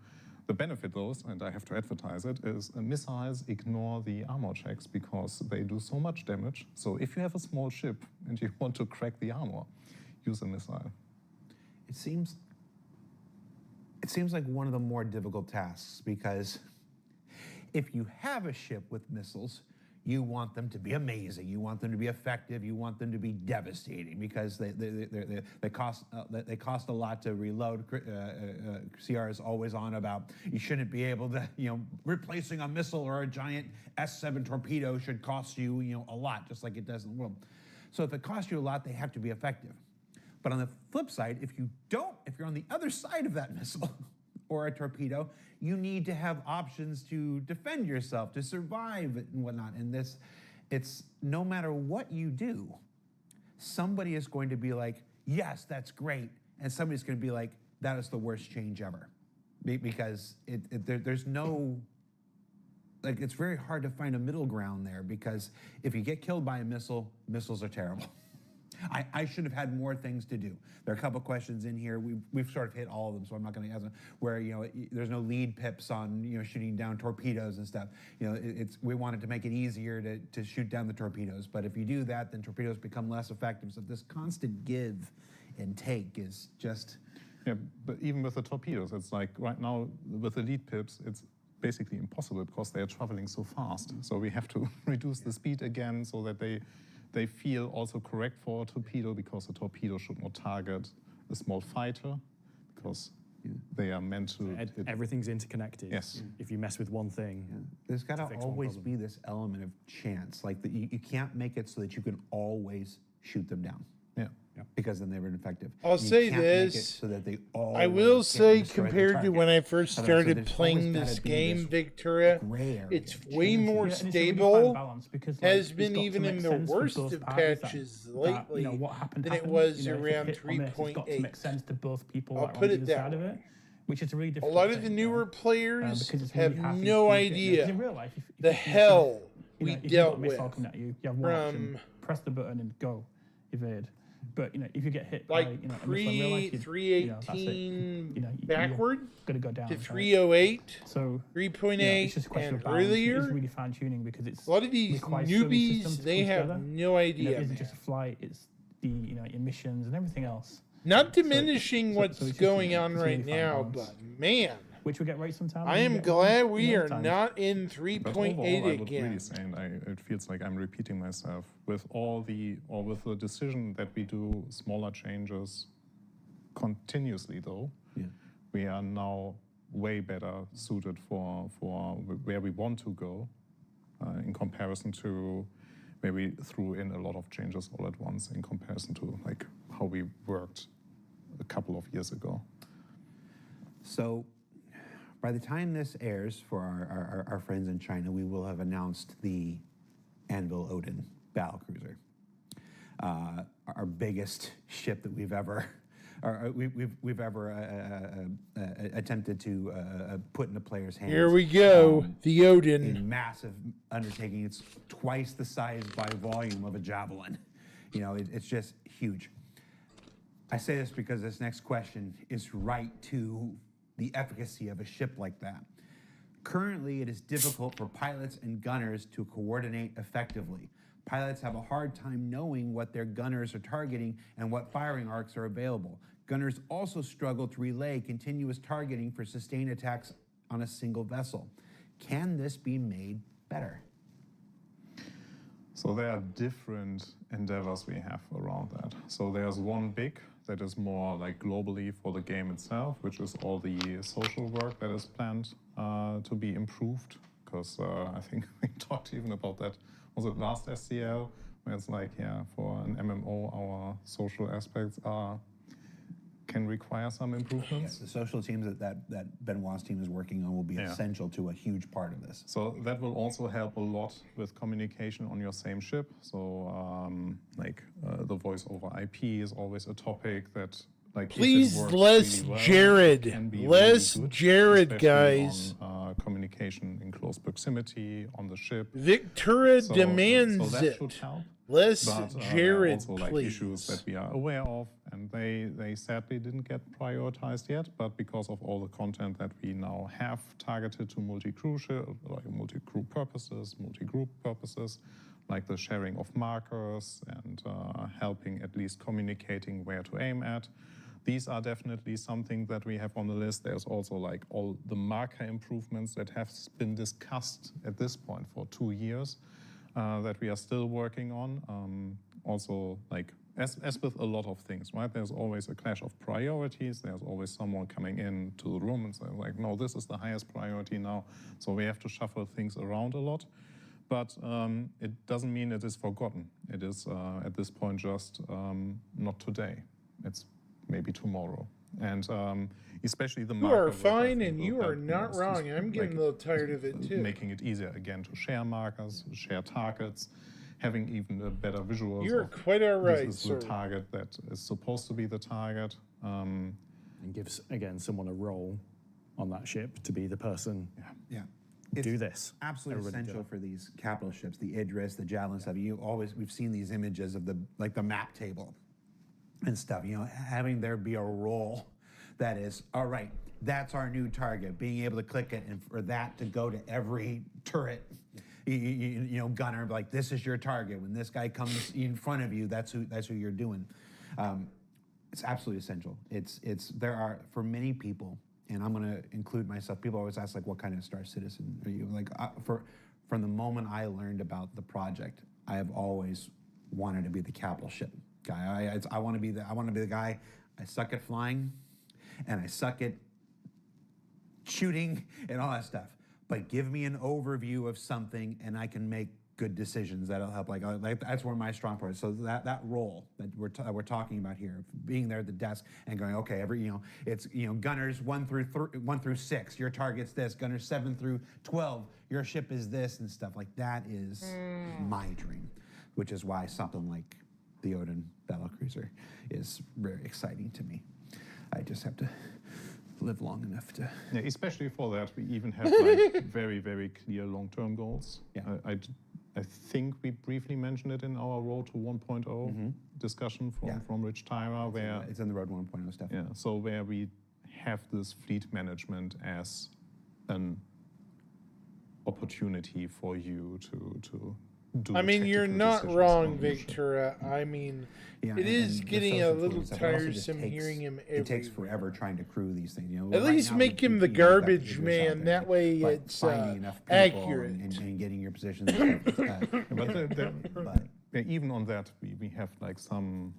The benefit, though, and I have to advertise it, is missiles ignore the armor checks because they do so much damage. So if you have a small ship and you want to crack the armor, use a missile. It seems like one of the more difficult tasks, because if you have a ship with missiles, you want them to be amazing. You want them to be effective. You want them to be devastating because they cost a lot to reload. CR is always on about you shouldn't be able to, replacing a missile or a giant S7 torpedo should cost you, a lot, just like it does in the world. So if it costs you a lot, they have to be effective. But on the flip side, if you're on the other side of that missile or a torpedo, you need to have options to defend yourself, to survive and whatnot. And it's no matter what you do, somebody is going to be like, yes, that's great. And somebody's going to be like, that is the worst change ever. Because there's no, it's very hard to find a middle ground there because if you get killed by a missile, missiles are terrible. I should have had more things to do. There are a couple questions in here. We've sort of hit all of them, so I'm not going to ask them. Where there's no lead pips on shooting down torpedoes and stuff. We wanted to make it easier to shoot down the torpedoes, but if you do that, then torpedoes become less effective. So this constant give and take is just. Yeah, but even with the torpedoes, it's like right now with the lead pips, it's basically impossible because they are traveling so fast. So we have to reduce the speed again so that they feel also correct for a torpedo because a torpedo should not target a small fighter because they are meant to. Everything's interconnected. Yes. If you mess with one thing, there's got to fix one always problem. be this element of chance. Like you can't make it so that you can always shoot them down. Yeah. Because then they were ineffective. I'll say can't make it this. so that they I will always say, can't destroy the compared to target. when I first So started there's playing always this gotta be game, this Victoria, gray area, it's this way chance. more Yeah, and it's a really fine stable. balance because, Has it's been got to even make in the sense for worst both of parties patches that, lately what happened than it happened. was If you around hit on this, it's got to 3.8. make sense to both people I'll that are put on it either that side of way. it, which is a really A difficult lot of thing, the newer players because it's have really hard to no keep it, idea because in real life, if the you- hell you we know, if you've dealt got a missile with coming at you, you have one option, press the button and go, evade. But if you get hit by like a missile in real life, that's it. 318 You're backward gonna go down to right? 308, So 3.8, it's just a question and of balance. It's earlier. really fine tuning because it's A lot of these requires so many newbies, systems to they come have together. no idea. It isn't man. just a flight; it's the emissions and everything else, Not diminishing so what's it's just, going on it's a right really fine now, balance. but man, which we get right sometimes. I and am we get glad wrong we other are times. not in But 3.8 overall, I would again. really say, and it feels like I'm repeating myself, with with the decision that we do smaller changes continuously, though, we are now way better suited for where we want to go in comparison to where we threw in a lot of changes all at once in comparison to like how we worked a couple of years ago. So by the time this airs for our friends in China, we will have announced the Anvil Odin battlecruiser, our biggest ship that we've ever attempted to put in a player's hands. Here we go, the Odin. A massive undertaking. It's twice the size by volume of a Javelin. It's just huge. I say this because this next question is right to the efficacy of a ship like that. Currently, it is difficult for pilots and gunners to coordinate effectively. Pilots have a hard time knowing what their gunners are targeting and what firing arcs are available. Gunners also struggle to relay continuous targeting for sustained attacks on a single vessel. Can this be made better? So there are different endeavors we have around that. So there's one big that is more like globally for the game itself, which is all the social work that is planned to be improved. Because I think we talked even about that. Was it last SCL? Where it's like, for an MMO, our social aspects can require some improvements. Yes, the social teams that Benoit's team is working on will be essential to a huge part of this. So that will also help a lot with communication on your same ship. So the voice over IP is always a topic that Please, if it works less really well, Jared. can be Less really good, Jared, especially guys. On, communication in close proximity on the ship. Victoria So demands that it. should help. Less But there are Jared, also like please. issues that we are aware of, and they sadly didn't get prioritized yet. But because of all the content that we now have targeted to multi-crew like multi-crew purposes, multi-group purposes, like the sharing of markers and helping at least communicating where to aim at. These are definitely something that we have on the list. There's also like all the marker improvements that have been discussed at this point for 2 years. that we are still working on. Also, like as with a lot of things, right? There's always a clash of priorities. There's always someone coming into the room and saying, like, no, this is the highest priority now. So we have to shuffle things around a lot. But it doesn't mean it is forgotten. It is, at this point, just not today. It's maybe tomorrow. And especially the You marker are work, I fine, think, and will you are help not most, wrong. I'm getting like, a little tired of it too. making it easier again to share markers, share targets, having even a better visual. You're quite all right, This is sir. the target that is supposed to be the target. And gives, again, someone a role on that ship to be the person, Yeah. do this. Absolutely Everybody do essential it. for these capital ships, the Idris, the Javelin stuff. We've seen these images of the map table and stuff. You know, having there be a role that is, all right, that's our new target. Being able to click it and for that to go to every turret, you know, gunner, like this is your target. When this guy comes in front of you, that's who you're doing. It's absolutely essential. There are, for many people, and I'm going to include myself. People always ask, like, what kind of Star Citizen are you? Like, from the moment I learned about the project, I have always wanted to be the capital ship guy. I want to be the guy. I suck at flying, and I suck at shooting and all that stuff. But give me an overview of something, and I can make good decisions that'll help. Like that's where my strong point is. So that role that we're talking about here, being there at the desk and going, okay, it's gunners 1 through 6, your target's this. Gunners 7 through 12, your ship is this, and stuff like that is my dream, which is why something like the Odin Battlecruiser is very exciting to me. I just have to live long enough to. Yeah, especially for that, we even have like very, very clear long-term goals. Yeah. I think we briefly mentioned it in our Road to 1.0 discussion from Rich Tyra, where It's in the Road 1.0 stuff. yeah, so where we have this fleet management as an opportunity for you to do. I the mean, you're tactical not decisions wrong, on your ship. Ventura. I mean, Yeah, it is the getting a social little tools, but it also just tiresome takes- hearing him It takes everywhere. forever trying to crew these things. You know, At right least now, make him the you've got the garbage Idris out man. there, That way but it's finding enough people accurate. and getting your positions. And stuff, but Yeah, even on that, we have like some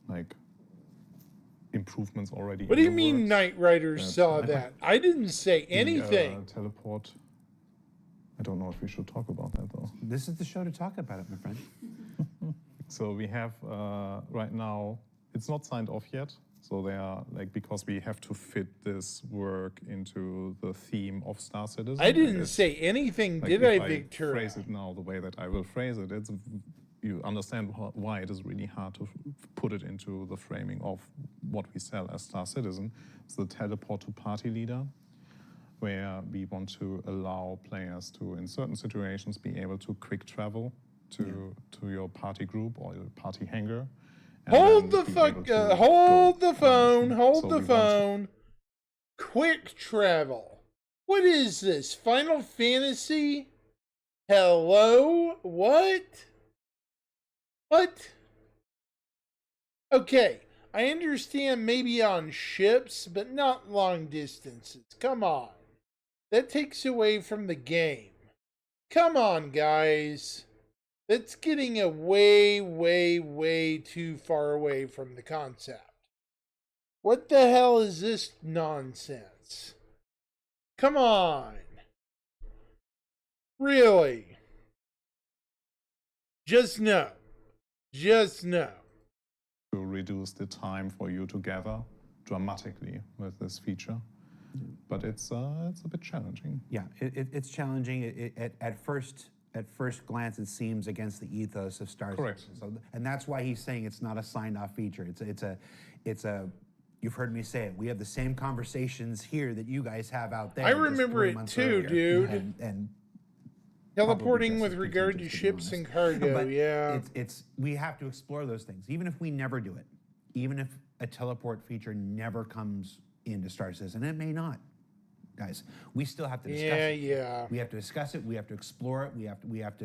like improvements already. What do in you the mean works. Knight Rider saw that? I didn't say The, anything. teleport. I don't know if we should talk about that though. this is the show to talk about it, my friend. So we have right now, it's not signed off yet. So they are like, because we have to fit this work into the theme of Star Citizen. I didn't It's- say anything, like, did if I, Victor? phrase it now the way that I will phrase it, you understand why it is really hard to put it into the framing of what we sell as Star Citizen. It's the teleport to party leader, where we want to allow players to, in certain situations, be able to quick travel to your party group or your party hangar. and Hold then the be able fuck, to hold go the phone, on. hold So the we want- phone. Quick travel. What is this, Final Fantasy? Hello? What? What? Okay, I understand maybe on ships, but not long distances. Come on. That takes away from the game. Come on, guys. That's getting a way, way, way too far away from the concept. What the hell is this nonsense? Come on. Really? Just no. Just no. to reduce the time for you to gather dramatically with this feature. But it's a bit challenging. Yeah, it's challenging. At first glance, it seems against the ethos of Star Correct. Citizen. So, and that's why he's saying it's not a signed-off feature. It's a. You've heard me say it. We have the same conversations here that you guys have out there. I just remember 3 it months too, earlier. dude. And Teleporting just with as regard to contentious, be ships and honest. cargo, But yeah. it's we have to explore those things, even if we never do it, even if a teleport feature never comes into Star Citizen, and it may not, guys. We still have to discuss Yeah, it. yeah. We have to discuss it. We have to explore it. We have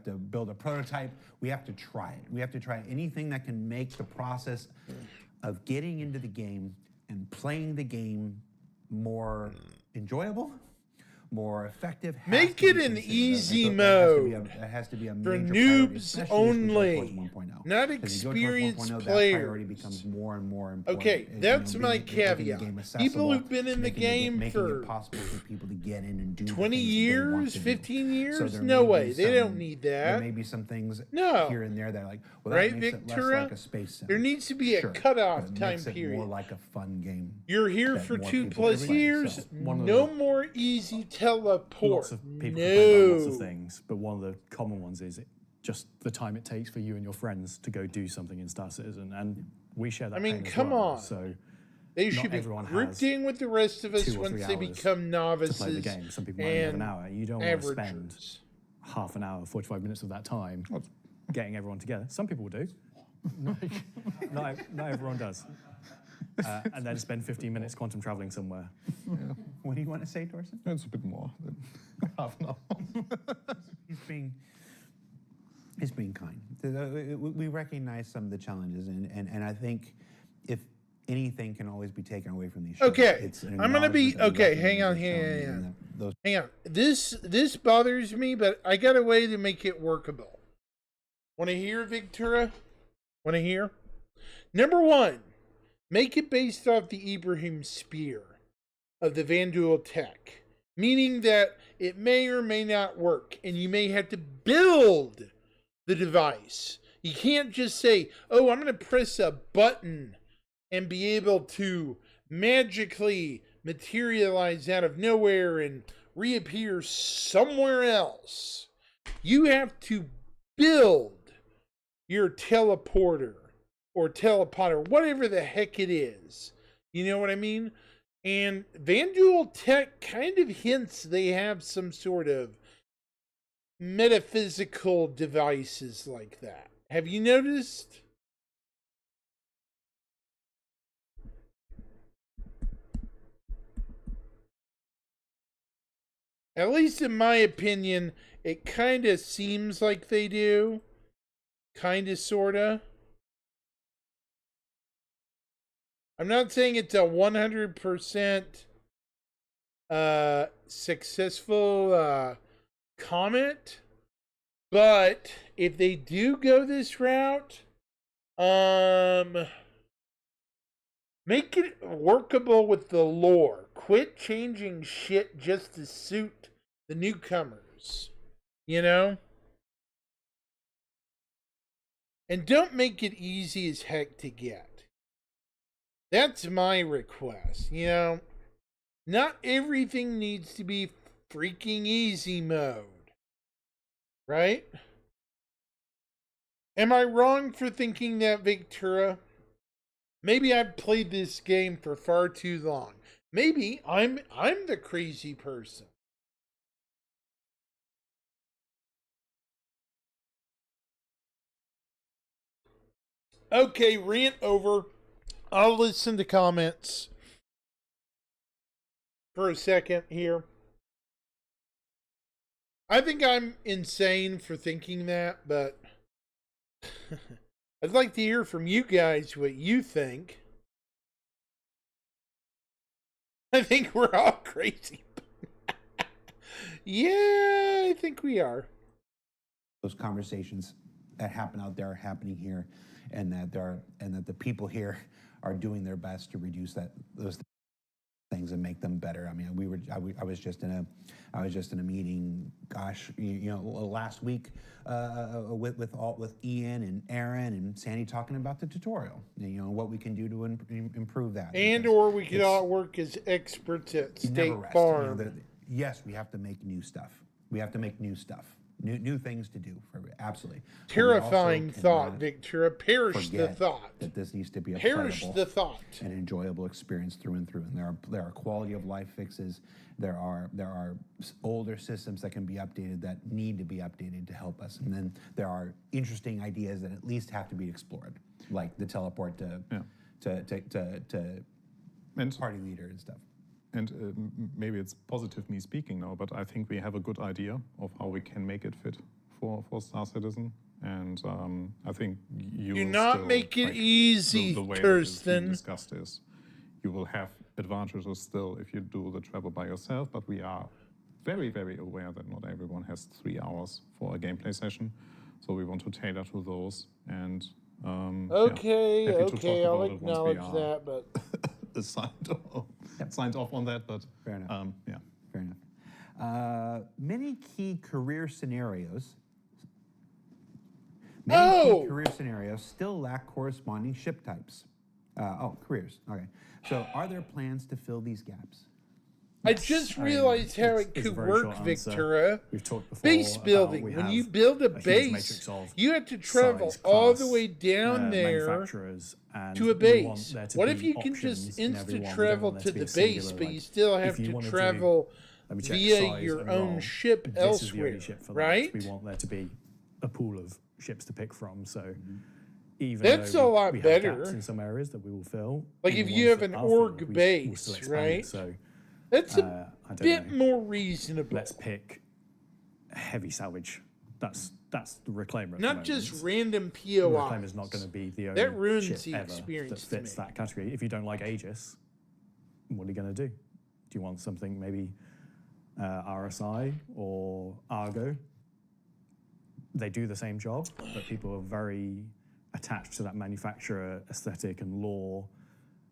to build a prototype. We have to try it. We have to try anything that can make the process of getting into the game and playing the game more enjoyable, more effective. Make it an easy mode It has to be a for major priority, noobs especially as we go only, towards 1.0. not 'Cause as you go towards experienced 1.0, that players. priority becomes more and more important. Okay, that's my making the game caveat. People accessible, who've been in the game making for it possible for people to get in and do the 20 things that they want years, to do. 15 years? So there No may be way. They don't some- need There that. may be some things No. here and there that are like, well, that Right, makes it less Victura? like a space sim. There needs to be a Sure, cutoff but it time makes it period. more like a fun game. You're here that for more 2+ people can play, years. so one of No the- more easy teleport. Lots of people complain about lots of No. things, but one of the common ones is just the time it takes for you and your friends to go do something in Star Citizen, and we share that. I mean, pain as come well, on. So They not should be everyone grouped has in with the rest of us 2 or once 3 they hours become novices. to play the game. Some people might only have an and hour. You don't want to spend averagers. half an hour, 45 minutes of that time getting everyone together. Some people do. Not everyone does. And then spend 15 minutes quantum traveling somewhere. What do you want to say, Torsten? It's a bit more than half an hour. He's being kind. We recognize some of the challenges, and I think if anything can always be taken away from these shows, Okay, it's an I'm gonna be- acknowledgement that we okay, hang on, recognize hang on, challenges hang and on. that those Hang on. This bothers me, but I got a way to make it workable. Want to hear, Victura? Want to hear? Number 1, make it based off the Ibrahim Spear of the Vanduul tech, meaning that it may or may not work, and you may have to build the device. You can't just say, "Oh, I'm going to press a button and be able to magically materialize out of nowhere and reappear somewhere else." You have to build your teleporter or telepotter, whatever the heck it is. You know what I mean? And Vanduul Tech kind of hints they have some sort of metaphysical devices like that. Have you noticed? At least in my opinion, it kind of seems like they do. Kind of, sort of. I'm not saying it's a 100% successful comment, but if they do go this route, make it workable with the lore. Quit changing shit just to suit the newcomers, you know? And don't make it easy as heck to get. That's my request, you know? Not everything needs to be freaking easy mode, right? Am I wrong for thinking that, Victura? Maybe I've played this game for far too long. Maybe I'm the crazy person. Okay, rant over. I'll listen to comments for a second here. I think I'm insane for thinking that, but I'd like to hear from you guys what you think. I think we're all crazy. Yeah, I think we are. those conversations that happen out there are happening here, and that the people here are doing their best to reduce those things and make them better. I mean, I was just in a meeting, gosh, last week with Ian and Aaron and Sandy talking about the tutorial, what we can do to improve that. And because or we could it's- all work as experts at you never State rest. Farm. Yes, we have to make new stuff. We have to make new stuff. New things to do. Absolutely. But we also Terrifying thought, cannot Victoria. Perish the forget thought. that this needs to be a Perish playable the thought. and enjoyable experience through and through. And there are quality of life fixes. There are older systems that can be updated that need to be updated to help us. And then there are interesting ideas that at least have to be explored, like the teleport to And party leader and stuff. And maybe it's positive me speaking now, but I think we have a good idea of how we can make it fit for Star Citizen. And I think you Do will not still, make it like, easy, the way that it's being Kirsten. discussed is you will have advantages still if you do the travel by yourself, but we are very, very aware that not everyone has 3 hours for a gameplay session. So we want to tailor to those. And Okay, happy to talk okay, I'll about it once we acknowledge are that, but signed off on that. But Fair enough. yeah. Fair enough. Many key career scenarios. Many key career scenarios still lack corresponding ship types. Careers. Okay. So, are there plans to fill these gaps? I just realized how it it's a could very work, short answer. We've We've talked before base about building. we When have you build a huge base, matrix of you have to travel size, all the class, way down there manufacturers, and to a we want base. there to What be if you can options just in instant everyone? We don't travel want to there be the a singular, base, but like, you still have if you to wanted travel let me check via size your and own role. ship This is the elsewhere, only ship for that. right? We want there to be a pool of ships to pick from. So even That's though a lot we better. have gaps in some areas that we will fill, Like in if the you ones have that an are filled, org we'll base, still expand it. right? So That's a I don't bit know. more reasonable. Let's pick heavy salvage. That's the Reclaimer. At Not the moment. just random The POIs. Reclaimer is not going to be the only That ruins ship the ever experience that to fits me. that category. If you don't like Aegis, what are you going to do? Do you want something maybe RSI or Argo? They do the same job, but people are very attached to that manufacturer aesthetic and lore.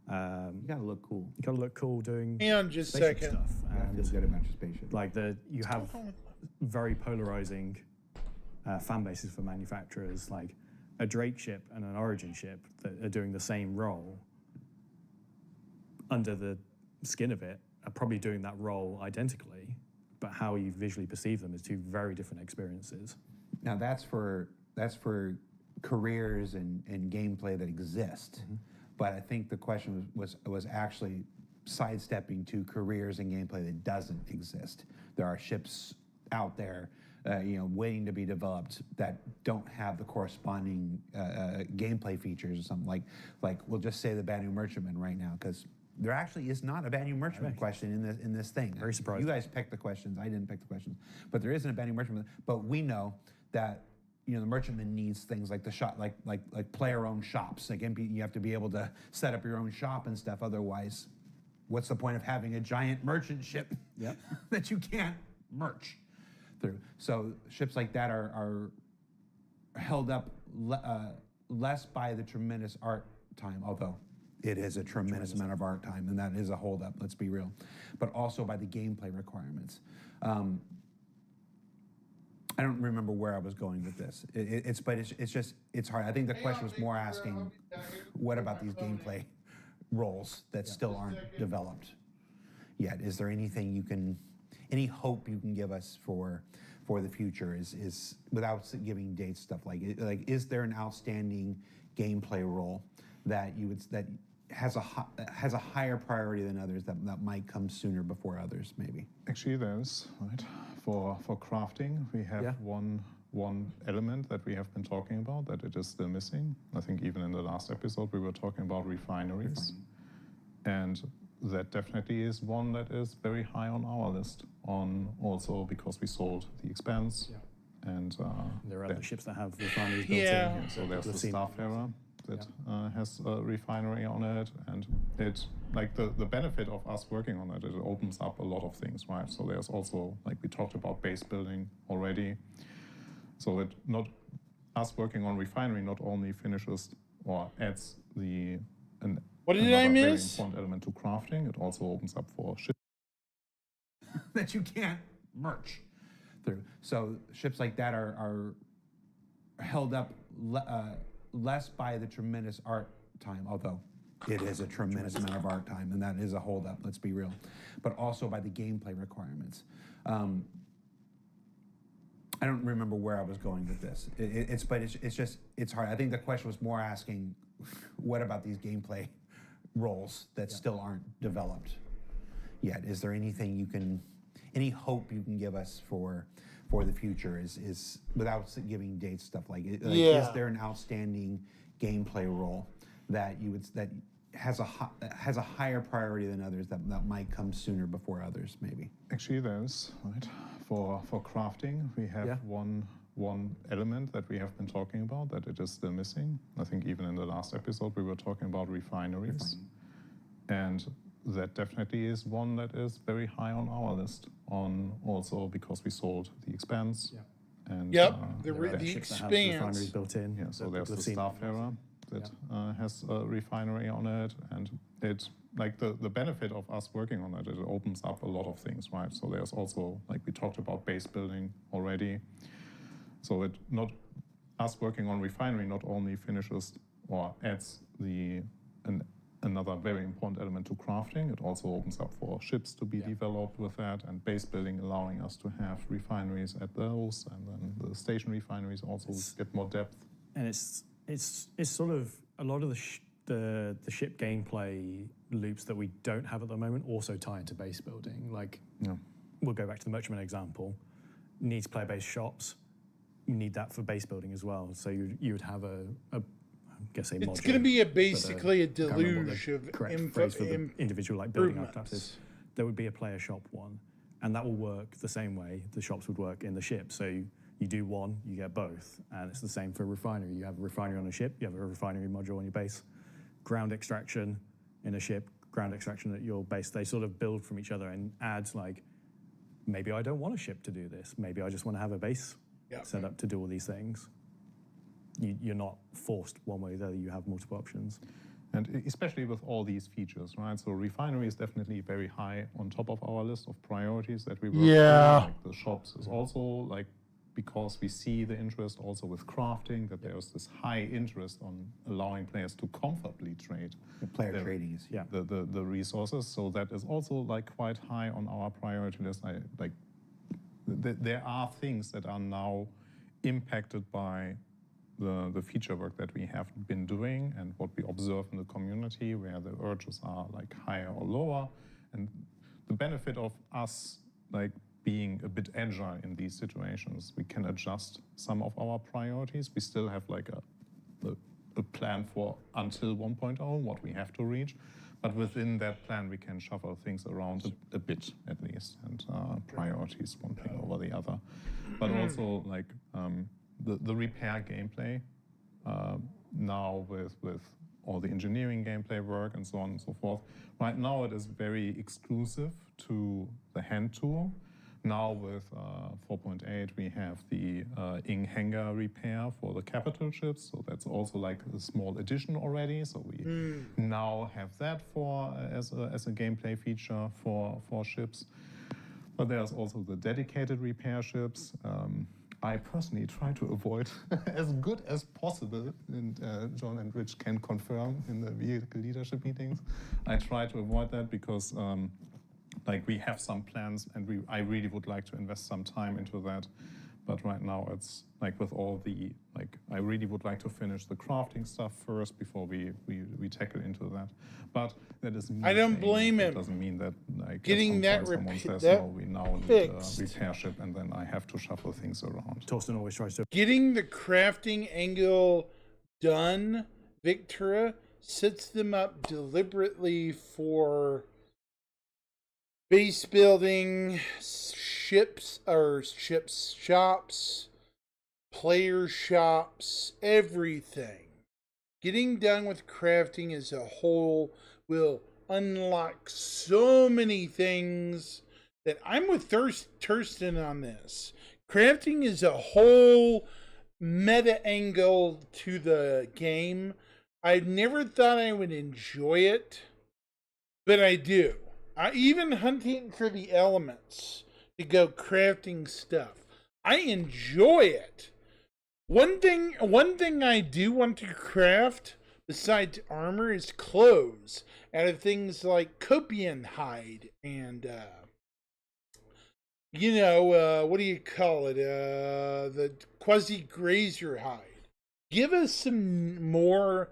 You gotta look cool. You got to look cool doing Hang on just a spaceship second. stuff. You gotta And feel good about your spaceship. like you have very polarizing fan bases for manufacturers, like a Drake ship and an Origin ship that are doing the same role under the skin of it are probably doing that role identically, but how you visually perceive them is two very different experiences. Now that's for careers and gameplay that exist, but I think the question was actually sidestepping to careers and gameplay that doesn't exist. There are ships out there, waiting to be developed that don't have the corresponding gameplay features or something like we'll just say the Banu Merchantman right now because. There actually is not a Banu Merchantman question in this thing. Very surprised. You guys picked the questions. I didn't pick the questions. But there isn't a Banu Merchantman. But we know that the Merchantman needs things like the shop, like player-owned shops. Again, you have to be able to set up your own shop and stuff. Otherwise, what's the point of having a giant merchant ship that you can't merch through? So ships like that are held up less by the tremendous art time, although it is a tremendous amount of art time, and that is a holdup, let's be real, but also by the gameplay requirements. I don't remember where I was going with this. It's hard. I think the question was more asking, what about these gameplay roles that still aren't developed yet? Is there anything any hope you can give us for the future? Is without giving dates, stuff like is there an outstanding gameplay role that has a higher priority than others that might come sooner before others, maybe? Actually, there's right for crafting. We have one element that we have been talking about that it is still missing. I think even in the last episode we were talking about refineries, and that definitely is one that is very high on our list. Also because we sold the Expanse, and There are other ships that have refineries built Yeah. in. so there's the We've seen- Starfarer that has a refinery on it, and it the benefit of us working on it opens up a lot of things, right? So there's also, like we talked about, base building already, so that not us working on refinery not only finishes or adds What did I another very miss? important element to crafting, it also opens up for ship That you can't merch through. So ships like that are held up less by the tremendous art time, although it is a tremendous amount of art time, and that is a holdup, let's be real, but also by the gameplay requirements. I don't remember where I was going with this. It's hard. I think the question was more asking, what about these gameplay roles that still aren't developed yet? Is there anything any hope you can give us for the future? Is without giving dates, stuff like is there an outstanding gameplay role that has a higher priority than others that might come sooner before others, maybe? Actually, there's right for crafting. We have one element that we have been talking about that it is still missing. I think even in the last episode we were talking about refineries, and that definitely is one that is very high on our list. On also because we sold the Expanse. And Yep, the Ships that have Expanse. refineries built in. yeah, so that there's we've the seen. Starfarer that has a refinery on it, and it like the benefit of us working on it, it opens up a lot of things, right? So there's also, like we talked about, base building already. So it not us working on refinery not only finishes or adds another very important element to crafting, it also opens up for ships to be developed with that, and base building allowing us to have refineries at those, and then the station refineries also get more depth. And it's sort of a lot of the ship gameplay loops that we don't have at the moment also tie into base building. Like, we'll go back to the Merchantman example. Needs player-based shops. You need that for base building as well. So you would have it's It's going to be basically a deluge of phrase for the individual like building improvements. archetypes. There would be a player shop one, and that will work the same way the shops would work in the ship. So you do one, you get both, and it's the same for a refinery. You have a refinery on a ship, you have a refinery module on your base. Ground extraction in a ship, ground extraction at your base. They sort of build from each other and add like, maybe I don't want a ship to do this. Maybe I just want to have a base set up to do all these things. You're not forced one way or the other. You have multiple options. And especially with all these features, right? So refinery is definitely very high on top of our list of priorities that we work on. Like the shops is also like, because we see the interest also with crafting, that there's this high interest on allowing players to comfortably trade Player trading is the resources. So that is also like quite high on our priority list. There are things that are now impacted by the feature work that we have been doing and what we observe in the community, where the urges are like higher or lower, and the benefit of us like being a bit agile in these situations, we can adjust some of our priorities. We still have like a plan for until 1.0, what we have to reach, but within that plan we can shuffle things around a bit at least, and priorities one thing over the other. But also like the repair gameplay now with all the engineering gameplay work and so on and so forth. Right now it is very exclusive to the hand tool. Now with 4.8 we have the Ing Hangar repair for the capital ships, so that's also like a small addition already. So we now have that for as a gameplay feature for ships. But there's also the dedicated repair ships. I personally try to avoid as good as possible, and John and Rich can confirm in the vehicle leadership meetings. I try to avoid that because like we have some plans, and I really would like to invest some time into that. But right now it's like with all the, like I really would like to finish the crafting stuff first before we tackle into that. But that is me I don't saying blame that. him. It doesn't mean that like Getting that someone says, that no, we now need fixed. a repair ship, and then I have to shuffle things around. Torsten always tries to Getting the crafting angle done, Victura, sets them up deliberately for base building, shops, player shops, everything. Getting done with crafting as a whole will unlock so many things that I'm with Tursten on this. Crafting is a whole meta angle to the game. I never thought I would enjoy it, but I do. Even hunting for the elements to go crafting stuff, I enjoy it. One thing I do want to craft besides armor is clothes out of things like Copian hide and what do you call it? The quasi-grazer hide. Give us some more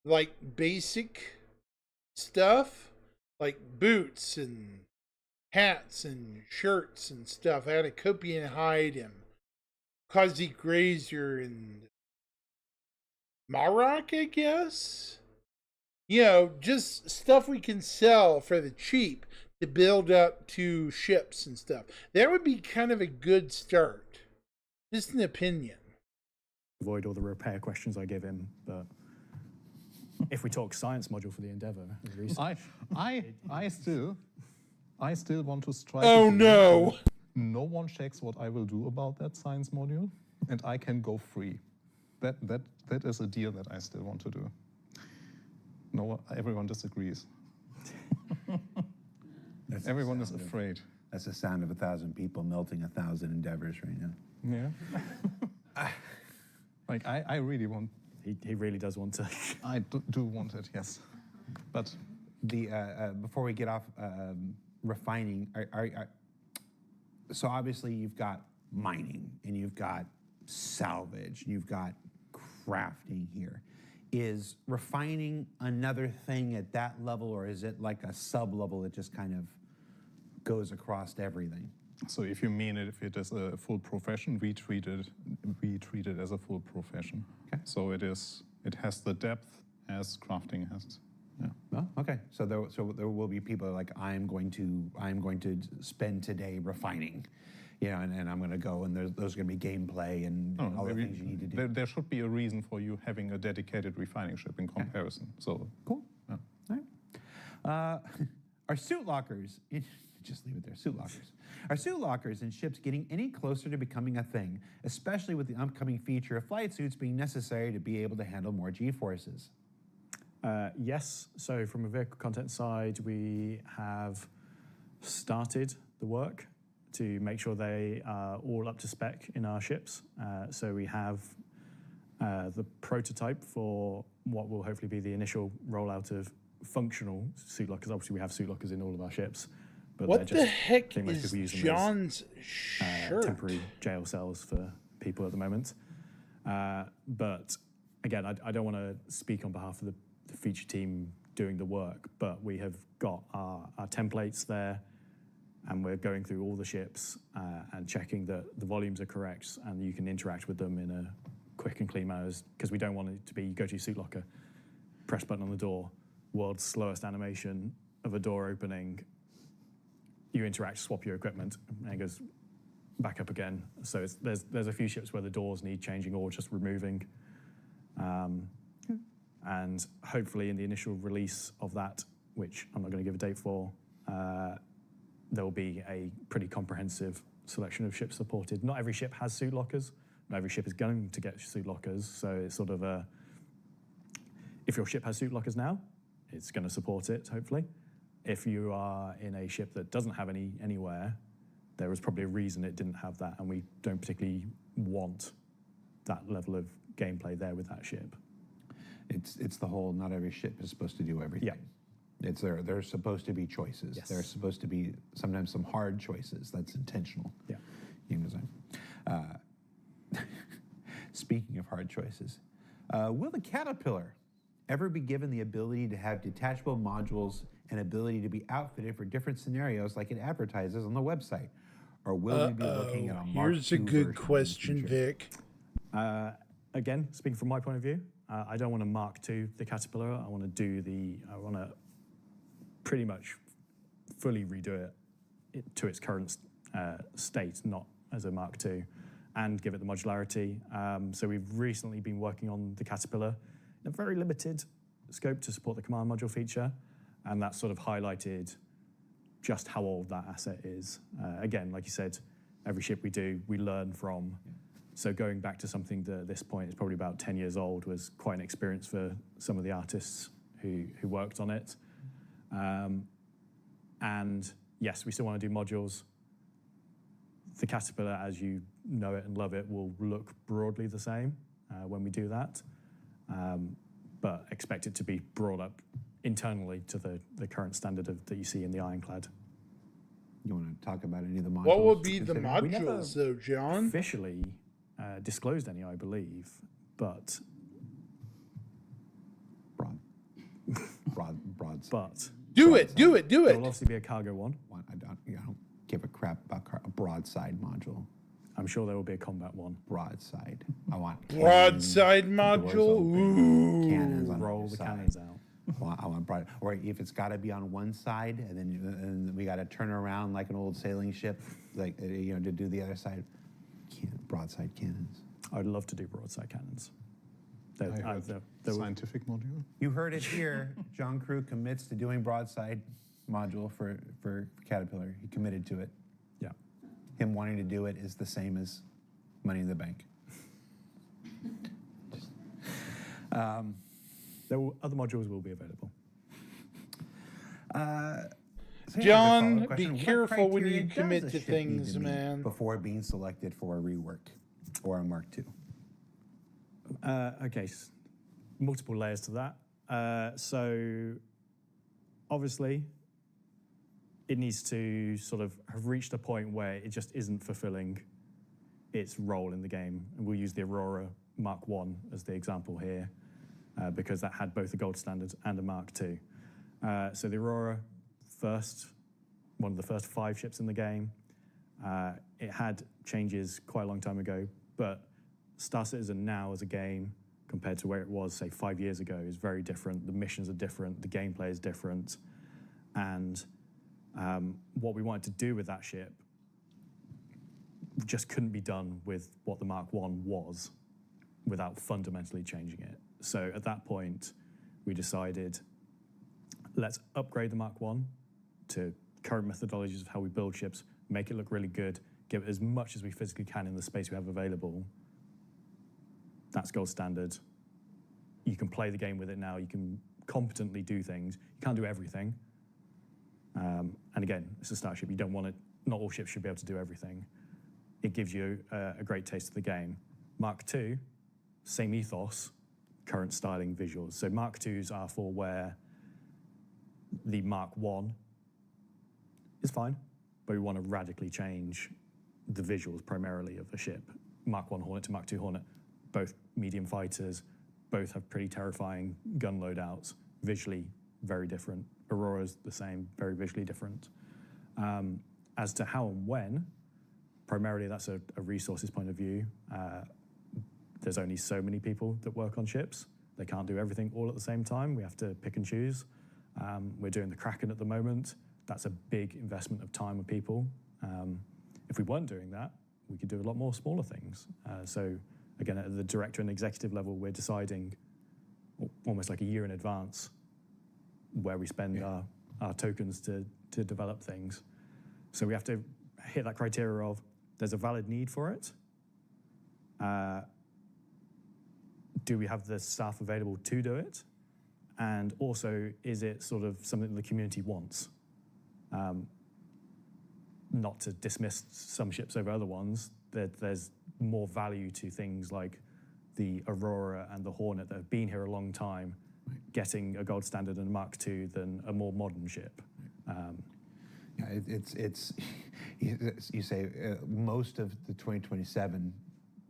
like basic stuff, like boots and hats and shirts and stuff out of Copian hide and quasi-grazer and Marok, I guess. Just stuff we can sell for the cheap to build up to ships and stuff. That would be kind of a good start. Just an opinion. avoid all the repair questions I give him, but if we talk science module for the Endeavour, I still want to strike. Oh a deal. no! No one checks what I will do about that science module, and I can go free. That is a deal that I still want to do. No, everyone disagrees. Everyone is afraid. That's the sound of 1,000 people melting 1,000 endeavors right now. Yeah. Like I really want. he really does want to. I do want it. Yes, but The before we get off refining, so obviously you've got mining and you've got salvage and you've got crafting here. Is refining another thing at that level, or is it like a sub level that just kind of goes across everything? so if you mean it, if it is a full profession, we treat it as a full profession. Okay. So it has the depth as crafting has. Yeah. Well, okay. So there will be people like I'm going to spend today refining, and I'm going to go and those are going to be gameplay and No, all the maybe things you need to do. There should be a reason for you having a dedicated refining ship in comparison. So Cool. yeah. All right. Are suit lockers? Just leave it there. Suit lockers. Are suit lockers in ships getting any closer to becoming a thing, especially with the upcoming feature of flight suits being necessary to be able to handle more G-forces? Yes. So from a vehicle content side, we have started the work to make sure they are all up to spec in our ships. So we have the prototype for what will hopefully be the initial rollout of functional suit lockers. Obviously, we have suit lockers in all of our ships. But What they're the just, heck I think most is people use them as, John's shirt? temporary jail cells for people at the moment. But again, I don't want to speak on behalf of the feature team doing the work, but we have got our templates there, and we're going through all the ships and checking that the volumes are correct and you can interact with them in a quick and clean manner, because we don't want it to be you go to your suit locker, press button on the door, world's slowest animation of a door opening, you interact, swap your equipment, and it goes back up again. So there's a few ships where the doors need changing or just removing. And hopefully in the initial release of that, which I'm not going to give a date for, there will be a pretty comprehensive selection of ships supported. Not every ship has suit lockers. Not every ship is going to get suit lockers. So it's sort of if your ship has suit lockers now, it's going to support it, hopefully. If you are in a ship that doesn't have any anywhere, there is probably a reason it didn't have that, and we don't particularly want that level of gameplay there with that ship. It's the whole not every ship is supposed to do everything. Yeah. It's there's supposed to be choices. Yes. There's supposed to be sometimes some hard choices. That's intentional. Yeah. Game design. Speaking of hard choices, will the Caterpillar ever be given the ability to have detachable modules and ability to be outfitted for different scenarios like it advertises on the website? Or will we be looking at a Mark Here's a II good version in the question, future? Vic. Again, speaking from my point of view, I don't want to Mark II the Caterpillar. I want to pretty much fully redo it to its current state, not as a Mark II, and give it the modularity. So we've recently been working on the Caterpillar in a very limited scope to support the command module feature, and that sort of highlighted just how old that asset is. Again, like you said, every ship we do, we learn from. So going back to something that at this point is probably about 10 years old was quite an experience for some of the artists who worked on it. And yes, we still want to do modules. The Caterpillar, as you know it and love it, will look broadly the same when we do that, but expect it to be brought up internally to the current standard that you see in the Ironclad. You want to talk about any of the modules? What will be the considered? We never- modules, though, John? Officially disclosed any, I believe, but Broad. Do it, do it, do there will it. obviously be a cargo one. I don't give a crap about a broadside module. I'm sure there will be a combat one. Broadside. I want Broadside cannons, doors module. open, Ooh. cannons on Roll either the side. cannons out. I want broad, or if it's got to be on one side, and we got to turn around like an old sailing ship, like to do the other side. Broadside cannons. I'd love to do broadside cannons. There- I heard there was- scientific module. You heard it here. John Crew commits to doing broadside module for Caterpillar. He committed to it. yeah. Him wanting to do it is the same as Money in the Bank. Other modules will be available. So yeah, John, the follow-up be question, what careful when criteria you does commit a to ship need things, meet man. Before being selected for a rework or a Mark II. Okay, multiple layers to that. So obviously, it needs to sort of have reached a point where it just isn't fulfilling its role in the game. And we'll use the Aurora Mark I as the example here, because that had both a gold standard and a Mark II. So the Aurora, one of the first 5 ships in the game. It had changes quite a long time ago, but Star Citizen now as a game compared to where it was, say, 5 years ago is very different. The missions are different, the gameplay is different. And what we wanted to do with that ship just couldn't be done with what the Mark I was without fundamentally changing it. So at that point, we decided, let's upgrade the Mark I to current methodologies of how we build ships, make it look really good, give it as much as we physically can in the space we have available. That's gold standard. You can play the game with it now. You can competently do things. You can't do everything. And again, it's a starship. You don't want it. Not all ships should be able to do everything. It gives you a great taste of the game. Mark II, same ethos, current styling visuals. So Mark IIs are for where the Mark I is fine, but we want to radically change the visuals primarily of a ship. Mark I Hornet to Mark II Hornet, both medium fighters, both have pretty terrifying gun loadouts, visually very different. Aurora's the same, very visually different. As to how and when, primarily that's a resources point of view. There's only so many people that work on ships. They can't do everything all at the same time. We have to pick and choose. We're doing the Kraken at the moment. That's a big investment of time and people. If we weren't doing that, we could do a lot more smaller things. So again, at the director and executive level, we're deciding almost like a year in advance where we spend our tokens to develop things. So we have to hit that criteria of there's a valid need for it. Do we have the staff available to do it? And also, is it sort of something that the community wants? Not to dismiss some ships over other ones, there's more value to things like the Aurora and the Hornet that have been here a long time, getting a gold standard and a Mark II than a more modern ship. Yeah, it's you say most of the 2027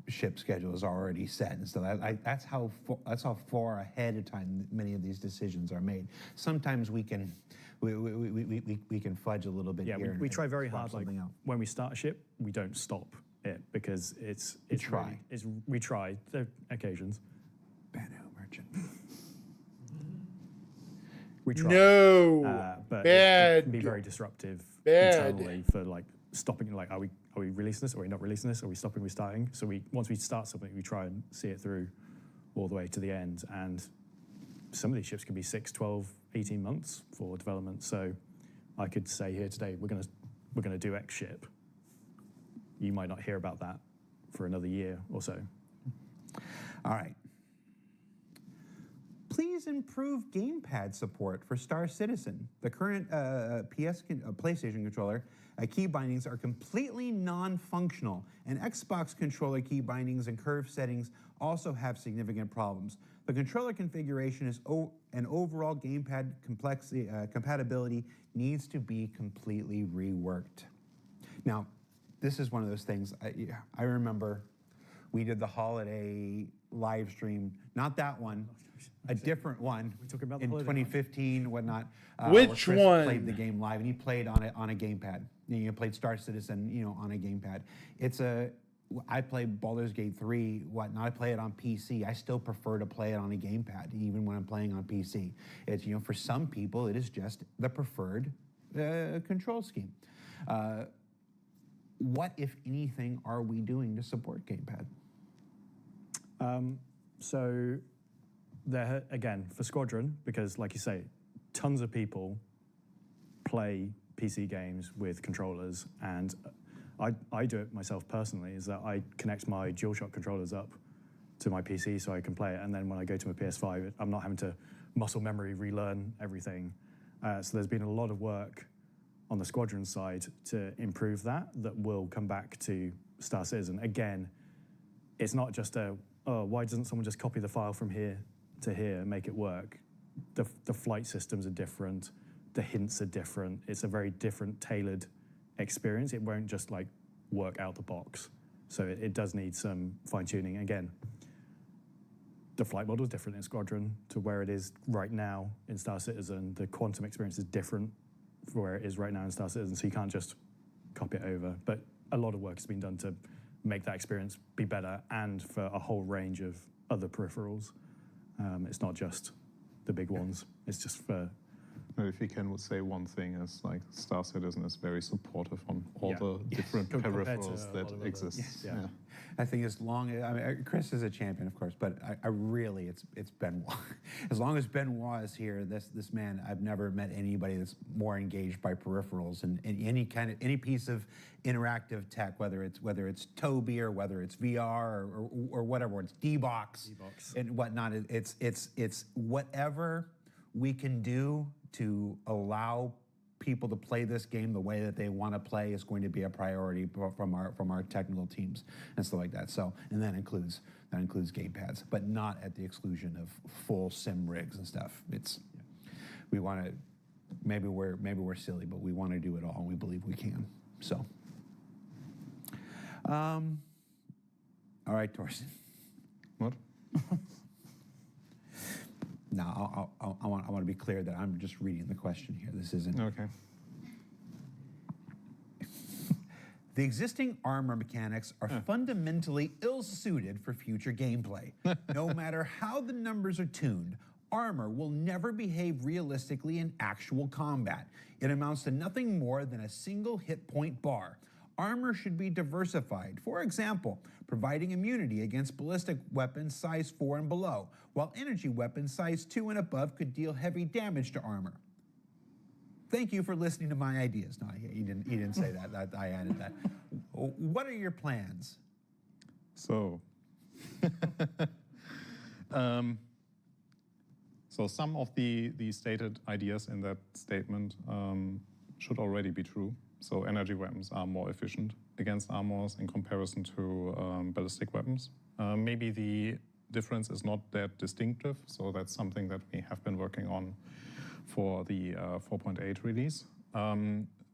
ship schedule is already set, and so that's how far ahead of time many of these decisions are made. Sometimes we can fudge a little bit. Yeah, here we and try very swap hard. Like something out. when we start a ship, we don't stop it because it's try. We try. There are occasions. Banu Merchant. We try. No, But bad. it can be very disruptive Bad. internally for like stopping. Like, are we releasing this? Or are we not releasing this? Are we stopping? We're starting. So once we start something, we try and see it through all the way to the end. And some of these ships can be 6, 12, 18 months for development. So I could say here today, we're gonna do X ship. You might not hear about that for another year or so. All right. Please improve gamepad support for Star Citizen. The current PlayStation controller key bindings are completely non-functional, and Xbox controller key bindings and curve settings also have significant problems. The controller configuration and overall gamepad compatibility needs to be completely reworked. Now, this is one of those things, I remember we did the holiday live stream, not that one, a different one talking about the in holiday one? 2015, whatnot. Which where Chris one? Played the game live, and he played on a gamepad. You played Star Citizen, on a gamepad. I play Baldur's Gate 3, whatnot. I play it on PC. I still prefer to play it on a gamepad, even when I'm playing on PC. It's, for some people, it is just the preferred control scheme. What, if anything, are we doing to support gamepad? So there again for Squadron, because like you say, tons of people play PC games with controllers, and I do it myself personally. Is that I connect my DualShock controllers up to my PC so I can play it, and then when I go to my PS5, I'm not having to muscle memory relearn everything. So there's been a lot of work on the Squadron side to improve that will come back to Star Citizen. Again, it's not just why doesn't someone just copy the file from here to here and make it work? The flight systems are different, the hints are different. It's a very different tailored experience. It won't just like work out the box. So it does need some fine tuning. Again, the flight model is different in Squadron to where it is right now in Star Citizen. The quantum experience is different for where it is right now in Star Citizen, so you can't just copy it over. But a lot of work has been done to make that experience be better, and for a whole range of other peripherals. It's not just the big ones. It's just for... If you can say one thing, is like Star Citizen is very supportive on all Yeah. the different Compared to peripherals a lot that of other- exist. Yeah. I think as long as, I mean, Chris is a champion, of course, but I really, it's Benoit. As long as Benoit is here, this man, I've never met anybody that's more engaged by peripherals and any piece of interactive tech, whether it's Tobii or whether it's VR or whatever, it's D-Box and whatnot. It's whatever we can do to allow people to play this game the way that they want to play is going to be a priority from our technical teams and stuff like that. So, and that includes gamepads, but not at the exclusion of full sim rigs and stuff. We want to, maybe we're silly, but we want to do it all, and we believe we can. So, all right, Torsten. What? Now, I want to be clear that I'm just reading the question here. This isn't. Okay. The existing armor mechanics are fundamentally ill-suited for future gameplay. No matter how the numbers are tuned, armor will never behave realistically in actual combat. It amounts to nothing more than a single hit point bar. Armor should be diversified. For example, providing immunity against ballistic weapons size 4 and below, while energy weapons size 2 and above could deal heavy damage to armor. Thank you for listening to my ideas. No, he didn't say that. I added that. What are your plans? So, so some of the stated ideas in that statement should already be true. So energy weapons are more efficient against armors in comparison to ballistic weapons. Maybe the difference is not that distinctive, so that's something that we have been working on for the 4.8 release.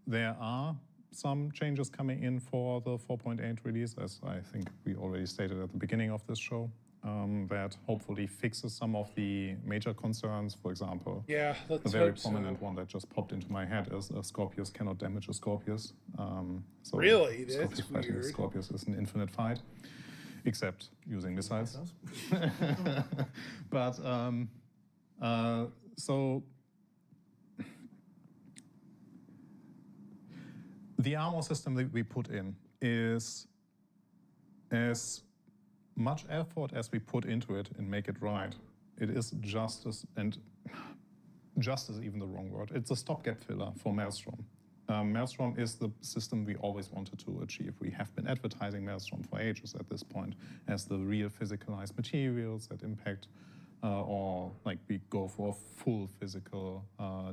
There are some changes coming in for the 4.8 release, as I think we already stated at the beginning of this show. That hopefully fixes some of the major concerns. For example, Yeah, let's a very hope so. prominent one that just popped into my head is a Scorpius cannot damage a Scorpius. So Really? That's Scorpius fighting a weird. Scorpius is an infinite fight, except using missiles. But so the armor system that we put in is as much effort as we put into it and make it right. It is justice, and justice is even the wrong word. It's a stopgap filler for Maelstrom. Maelstrom is the system we always wanted to achieve. We have been advertising Maelstrom for ages at this point as the real physicalized materials that impact, or like we go for a full physical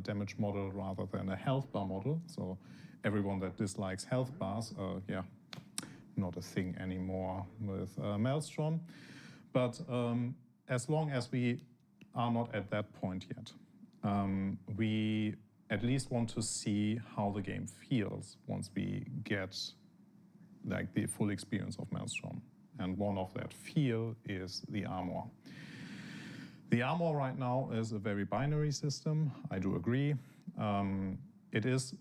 damage model rather than a health bar model. So everyone that dislikes health bars, not a thing anymore with Maelstrom. But as long as we are not at that point yet, we at least want to see how the game feels once we get like the full experience of Maelstrom. And one of that feel is the armor. The armor right now is a very binary system, I do agree. It is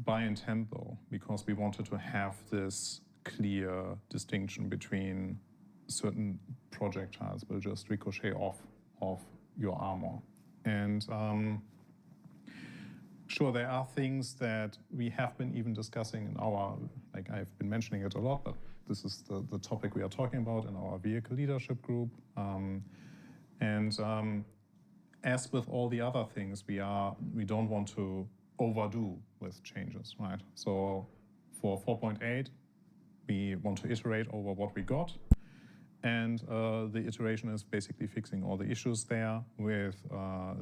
by intent though, because we wanted to have this clear distinction between certain projectiles will just ricochet off of your armor. And sure, there are things that we have been even discussing in our, like I've been mentioning it a lot, but this is the topic we are talking about in our vehicle leadership group. And as with all the other things, we don't want to overdo with changes, right? So for 4.8, we want to iterate over what we got. And the iteration is basically fixing all the issues there with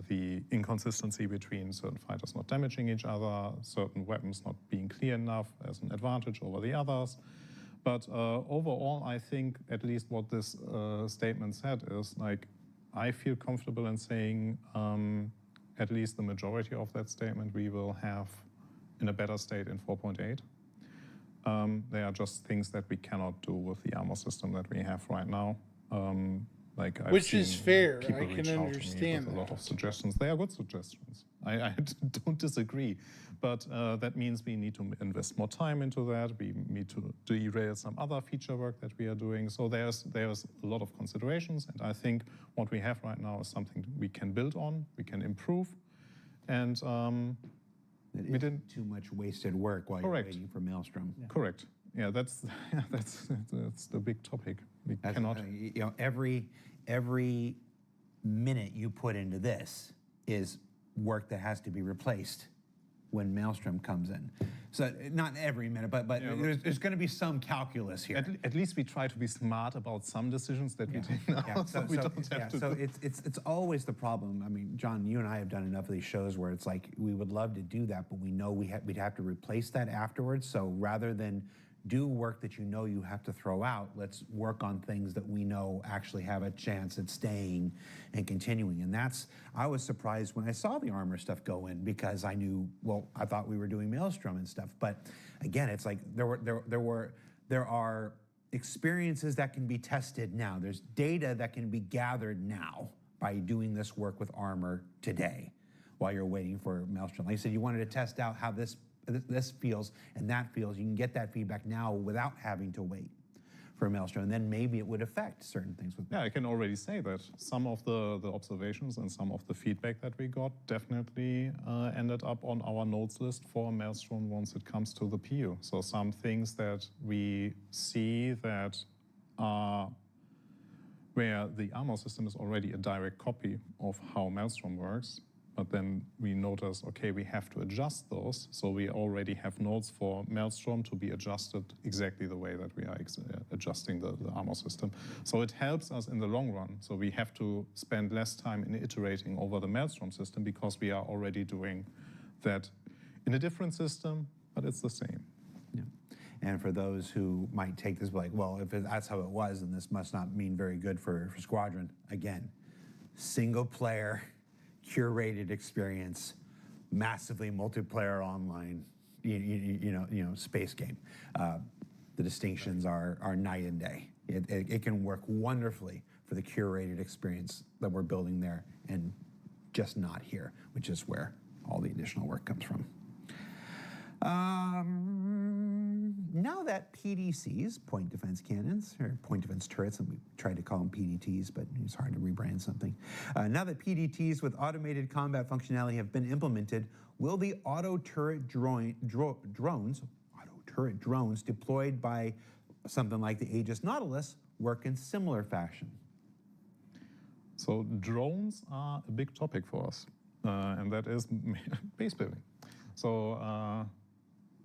the inconsistency between certain fighters not damaging each other, certain weapons not being clear enough as an advantage over the others. But overall, I think at least what this statement said is like, I feel comfortable in saying at least the majority of that statement we will have in a better state in 4.8. They are just things that we cannot do with the armor system that we have right now. Like I've Which is seen fair. people I can reach out to me understand with a lot that. of suggestions. They are good suggestions. I don't disagree, but that means we need to invest more time into that. We need to derail some other feature work that we are doing. So there's a lot of considerations, and I think what we have right now is something we can build on, we can improve, and we didn't. Too much wasted work while you're Correct. waiting for Maelstrom. Correct. Yeah, that's the big topic. We cannot. You know, every minute you put into this is work that has to be replaced when Maelstrom comes in. So not every minute, but there's going to be some calculus here. At least we try to be smart about some decisions that we take now, so we don't have to. So it's always the problem. I mean, John, you and I have done enough of these shows where it's like we would love to do that, but we know we'd have to replace that afterwards. So rather than do work that you know you have to throw out, let's work on things that we know actually have a chance at staying and continuing. And I was surprised when I saw the armor stuff go in, because I knew, well, I thought we were doing Maelstrom and stuff. But again, it's like there are experiences that can be tested now. There's data that can be gathered now by doing this work with armor today while you're waiting for Maelstrom. Like I said, you wanted to test out how this feels and that feels. You can get that feedback now without having to wait for Maelstrom, and then maybe it would affect certain things with Yeah, I can already say that some of the observations and some of the feedback that we got definitely ended up on our notes list for Maelstrom once it comes to the PU. So some things that we see that are where the armor system is already a direct copy of how Maelstrom works, but then we notice, okay, we have to adjust those. So we already have notes for Maelstrom to be adjusted exactly the way that we are adjusting the armor system. So it helps us in the long run. So we have to spend less time in iterating over the Maelstrom system because we are already doing that in a different system, but it's the same. Yeah. And for those who might take this like, well, if that's how it was, then this must not mean very good for Squadron. Again, single player, curated experience, massively multiplayer online, you know, space game. The distinctions are night and day. It can work wonderfully for the curated experience that we're building there, and just not here, which is where all the additional work comes from. Now that PDCs, point defense cannons, or point defense turrets, and we tried to call them PDTs, but it's hard to rebrand something. Now that PDTs with automated combat functionality have been implemented, will the auto turret drones deployed by something like the Aegis Nautilus work in similar fashion? So drones are a big topic for us, and that is base building. So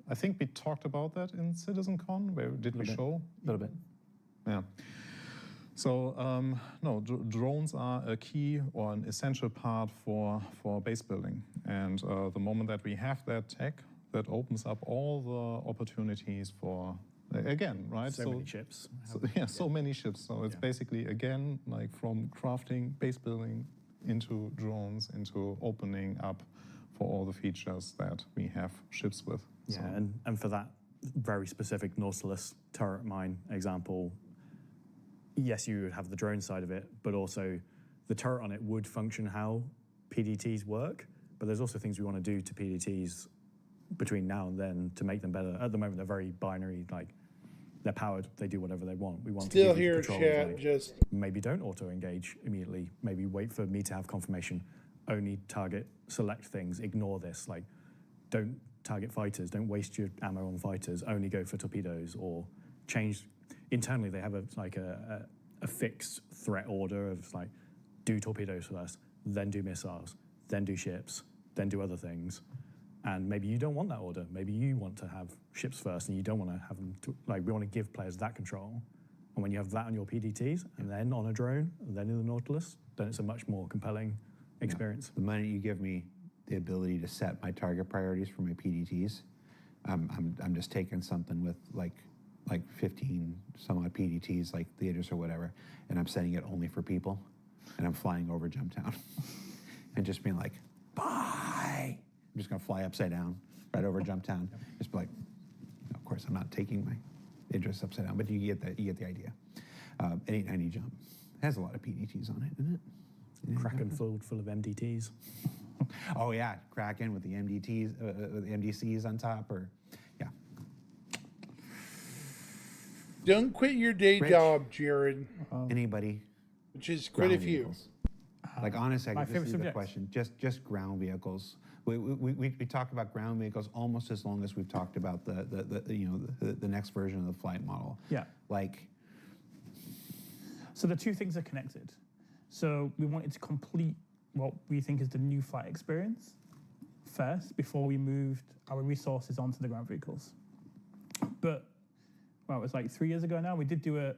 I think we talked about that in CitizenCon. Where did we show? A little bit. Yeah. So no, drones are a key or an essential part for base building. And the moment that we have that tech, that opens up all the opportunities for, again, right? So many ships. So many ships. So it's basically, again, like from crafting, base building, into drones, into opening up for all the features that we have ships with. Yeah, So- and for that very specific Nautilus turret mine example, yes, you would have the drone side of it, but also the turret on it would function how PDTs work. But there's also things we want to do to PDTs between now and then to make them better. At the moment, they're very binary, like they're powered, they do whatever they want. We want Still to give you here, controls, chat. like, Just maybe don't auto-engage immediately. Maybe wait for me to have confirmation. Only target select things. Ignore this. Like, don't target fighters. Don't waste your ammo on fighters. Only go for torpedoes, or change. Internally, they have a fixed threat order of like do torpedoes first, then do missiles, then do ships, then do other things. And maybe you don't want that order. Maybe you want to have ships first and you don't want to have them, we want to give players that control. And when you have that on your PDTs and then on a drone, and then in the Nautilus, then it's a much more compelling experience. The minute you give me the ability to set my target priorities for my PDTs, I'm just taking something with like 15 some odd PDTs, like theaters or whatever, and I'm setting it only for people, and I'm flying over Jumptown, and just being like, bye. I'm just gonna fly upside down right over Jumptown. Just be like, of course, I'm not taking my Idris upside down, but you get the idea. 890 jump has a lot of PDTs on it, doesn't it? Kraken full of MDTs. Oh yeah, Kraken with the MDTs, the MDCs on top, or yeah. Don't quit your day Rich. job, Jared, Anybody? which is quite a Ground few. vehicles. Like honestly, my this favorite is the subject. question. Just ground vehicles. We talk about ground vehicles almost as long as we've talked about the next version of the flight model. Yeah. Like, So the two things are connected. So we wanted to complete what we think is the new flight experience first before we moved our resources onto the ground vehicles. But, well, it was like 3 years ago now, we did do a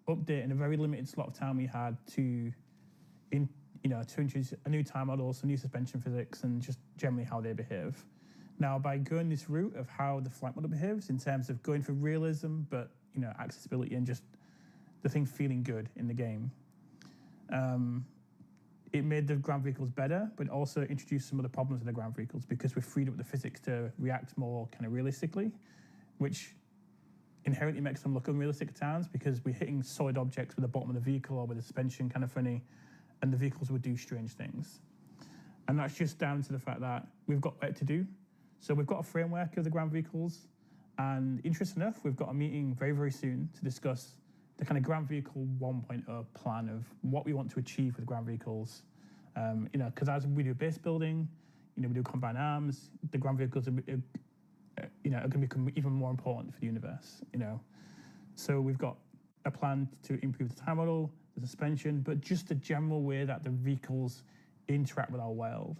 update in a very limited slot of time we had to introduce a new time model, some new suspension physics, and just generally how they behave. Now, by going this route of how the flight model behaves in terms of going for realism, but accessibility and just the thing feeling good in the game, it made the ground vehicles better, but also introduced some of the problems in the ground vehicles because we freed up the physics to react more kind of realistically, which inherently makes them look unrealistic at times because we're hitting solid objects with the bottom of the vehicle or with the suspension kind of funny, and the vehicles would do strange things. And that's just down to the fact that we've got work to do. So we've got a framework of the ground vehicles, and interesting enough, we've got a meeting very, very soon to discuss the kind of ground vehicle 1.0 plan of what we want to achieve with ground vehicles. Because as we do base building, we do combined arms, the ground vehicles are going to become even more important for the universe. So we've got a plan to improve the time model, the suspension, but just the general way that the vehicles interact with our world.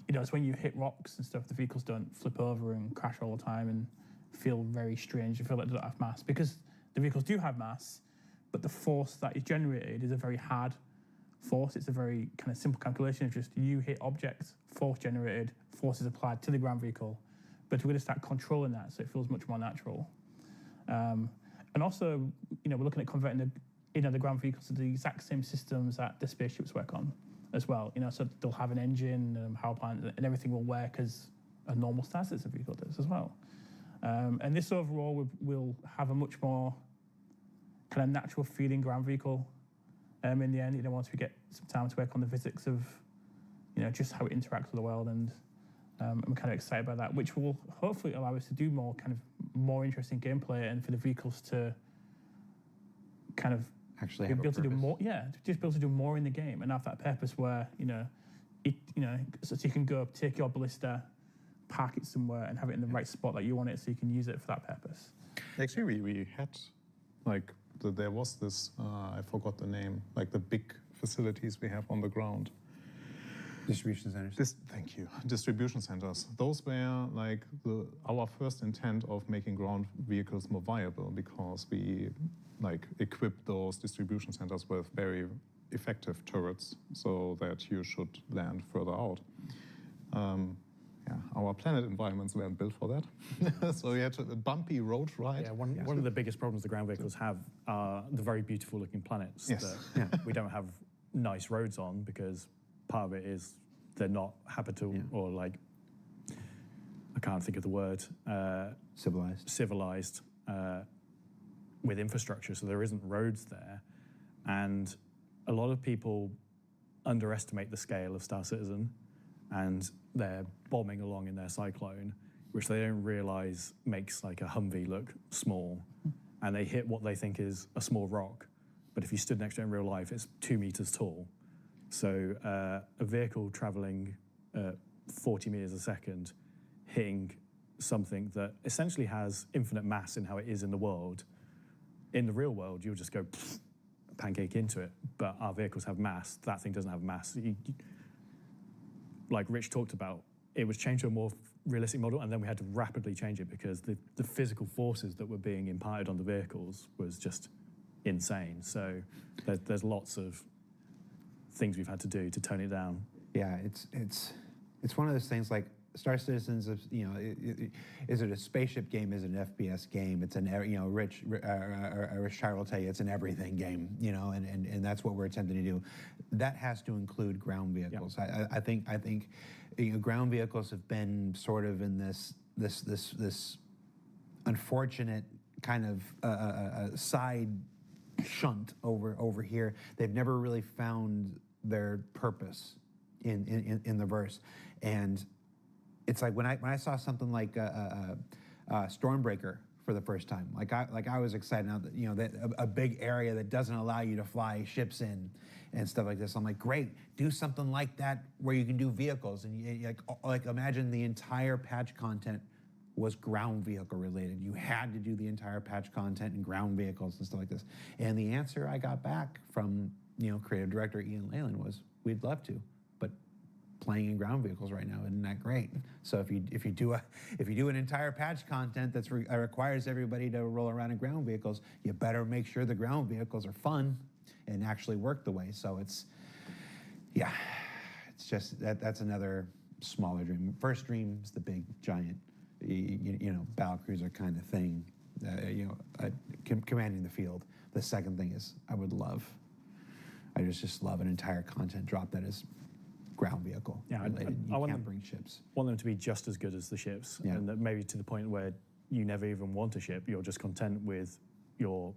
It's when you hit rocks and stuff, the vehicles don't flip over and crash all the time and feel very strange. You feel like they don't have mass because the vehicles do have mass, but the force that is generated is a very hard force. It's a very kind of simple calculation of just you hit objects, force generated, force is applied to the ground vehicle. But we're going to start controlling that so it feels much more natural. And also, we're looking at converting the ground vehicles to the exact same systems that the spaceships work on as well. So they'll have an engine, power plant, and everything will work as a normal Star Citizen vehicle does as well. And this overall will have a much more kind of natural feeling ground vehicle in the end, once we get some time to work on the physics of, just how it interacts with the world. And I'm kind of excited by that, which will hopefully allow us to do more interesting gameplay and for the vehicles to kind of actually be have a able to do purpose. more. Yeah, just be able to do more in the game and have that purpose where, so you can go take your ballista, park it somewhere and have it in the right spot that you want it so you can use it for that purpose. Actually, we had, there was this, I forgot the name, like the big facilities we have on the ground. Distribution centers. Thank you. Distribution centers. Those were our first intent of making ground vehicles more viable because we equipped those distribution centers with very effective turrets so that you should land further out. Our planet environments weren't built for that. So we had a bumpy road ride. Yeah, one of the biggest problems the ground vehicles have are the very beautiful looking planets Yes. that we don't have nice roads on because part of it is they're not habitable or I can't think of the word, civilized with infrastructure. So there isn't roads there. And a lot of people underestimate the scale of Star Citizen and they're bombing along in their Cyclone, which they don't realize makes a Humvee look small. And they hit what they think is a small rock. But if you stood next to it in real life, it's 2 meters tall. So a vehicle traveling 40 meters a second, hitting something that essentially has infinite mass in how it is in the world, in the real world, you'll just go pancake into it. But our vehicles have mass. That thing doesn't have mass. Like Rich talked about, it was changed to a more realistic model, and then we had to rapidly change it because the physical forces that were being imparted on the vehicles was just insane. So there's lots of things we've had to do to tone it down. Yeah, it's one of those things like Star Citizens. Is it a spaceship game? Is it an FPS game? It's an Rich Shire will tell you it's an everything game. And that's what we're attempting to do. That has to include ground vehicles. Yeah. I think ground vehicles have been sort of in this unfortunate kind of side shunt over here. They've never really found their purpose in the verse, and it's like when I saw something like Stormbreaker for the first time, like I was excited now that that a big area that doesn't allow you to fly ships in and stuff like this. I'm like, great, do something like that where you can do vehicles, and you, like imagine the entire patch content was ground vehicle related. You had to do the entire patch content in ground vehicles and stuff like this. And the answer I got back from creative director Ian Leyland was, we'd love to, but playing in ground vehicles right now isn't that great. So if you do an entire patch content that requires everybody to roll around in ground vehicles, you better make sure the ground vehicles are fun and actually work the way. So it's just that's another smaller dream. First dream is the big giant battlecruiser kind of thing, commanding the field. The second thing is I just love an entire content drop that is ground vehicle related. You can't bring ships. Want them to be just as good as the ships, and that maybe to the point where you never even want a ship. You're just content with your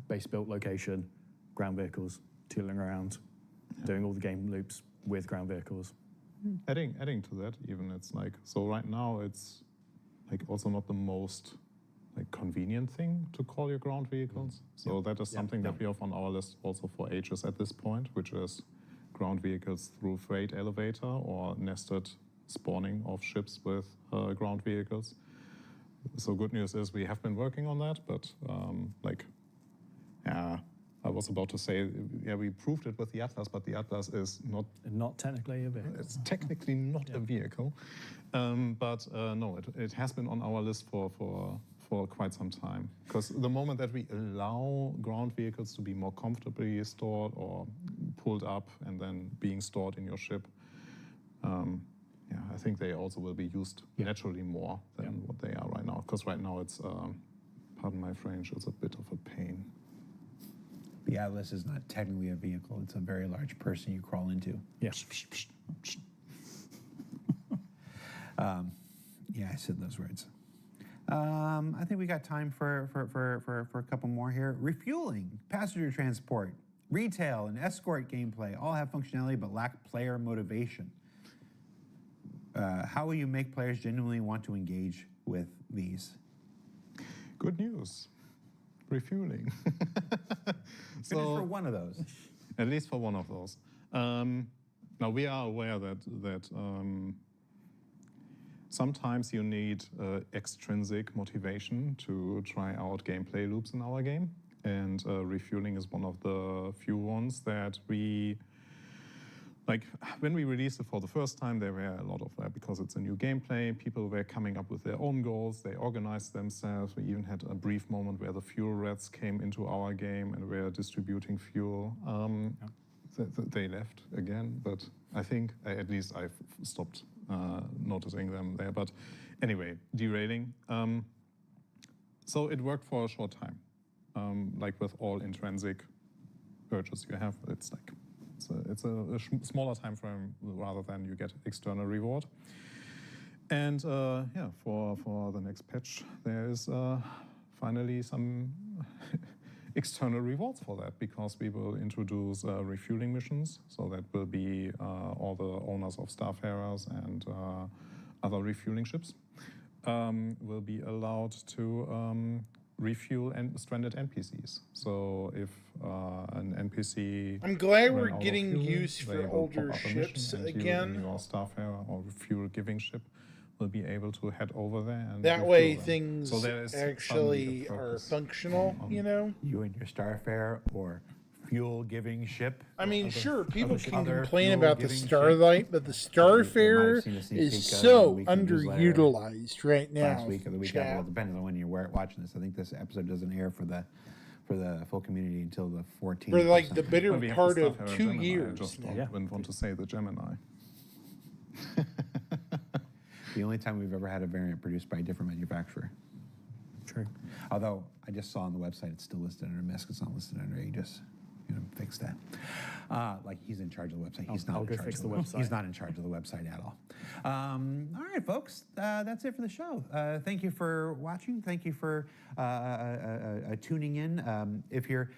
base built location, ground vehicles, tooling around, doing all the game loops with ground vehicles. Adding to that, even it's like, so right now it's like also not the most convenient thing to call your ground vehicles. So that is something that we have on our list also for ages at this point, which is ground vehicles through freight elevator or nested spawning of ships with ground vehicles. So good news is we have been working on that, but I was about to say, we proved it with the Atlas, but the Atlas is not technically a vehicle. It's technically not a vehicle, but no, it has been on our list for quite some time. Because the moment that we allow ground vehicles to be more comfortably stored or pulled up and then being stored in your ship, I think they also will be used naturally more than what they are right now. Because right now it's, pardon my French, it's a bit of a pain. The Atlas is not technically a vehicle. It's a very large person you crawl into. Yes. I said those words. I think we got time for a couple more here. Refueling, passenger transport, retail, and escort gameplay all have functionality but lack player motivation. How will you make players genuinely want to engage with these? Good news. Refueling. So, for one of those. At least for one of those. Now we are aware that sometimes you need extrinsic motivation to try out gameplay loops in our game, and refueling is one of the few ones that we. Like, when we released it for the first time, there were a lot of that because it's a new gameplay. People were coming up with their own goals. They organized themselves. We even had a brief moment where the fuel rats came into our game and were distributing fuel. They left again, but I think, at least I've stopped noticing them there. But anyway, derailing. So it worked for a short time. Like with all intrinsic urges you have, it's like, it's a smaller time frame rather than you get external reward. And for the next patch, there is finally some external rewards for that, because we will introduce refueling missions. So that will be all the owners of Starfarers and other refueling ships will be allowed to refuel and stranded NPCs. So if an NPC, I'm glad we're ran out of getting fuel, used for they will older pop up a mission, ships and again. You and your Starfarer or fuel-giving ship will be able to head over there and That refuel way them. things So there is actually some are purpose functional, on- you know? You and your Starfarer or fuel-giving ship. I mean, sure, people can other complain about the fuel-giving Starlight, but the Starfarer seen a sneak is peek of so the weekly newsletter underutilized right now. last week or the week chat. after. Well, depending on when you're watching this. I think this episode doesn't air for the full community until the 14th. For or like the something. bitter But we have part the of Starfarer 2 Gemini. I years. just now. don't want to say the Gemini. The only time we've ever had a variant produced by a different manufacturer. True. Although I just saw on the website it's still listed under MISC. It's not listed under Aegis. Fix that. Like he's in charge of the website. He's not I'll in go charge fix of the the website. He's not in charge of the website at all. All right, folks. That's it for the show. Thank you for watching. Thank you for tuning in. If you're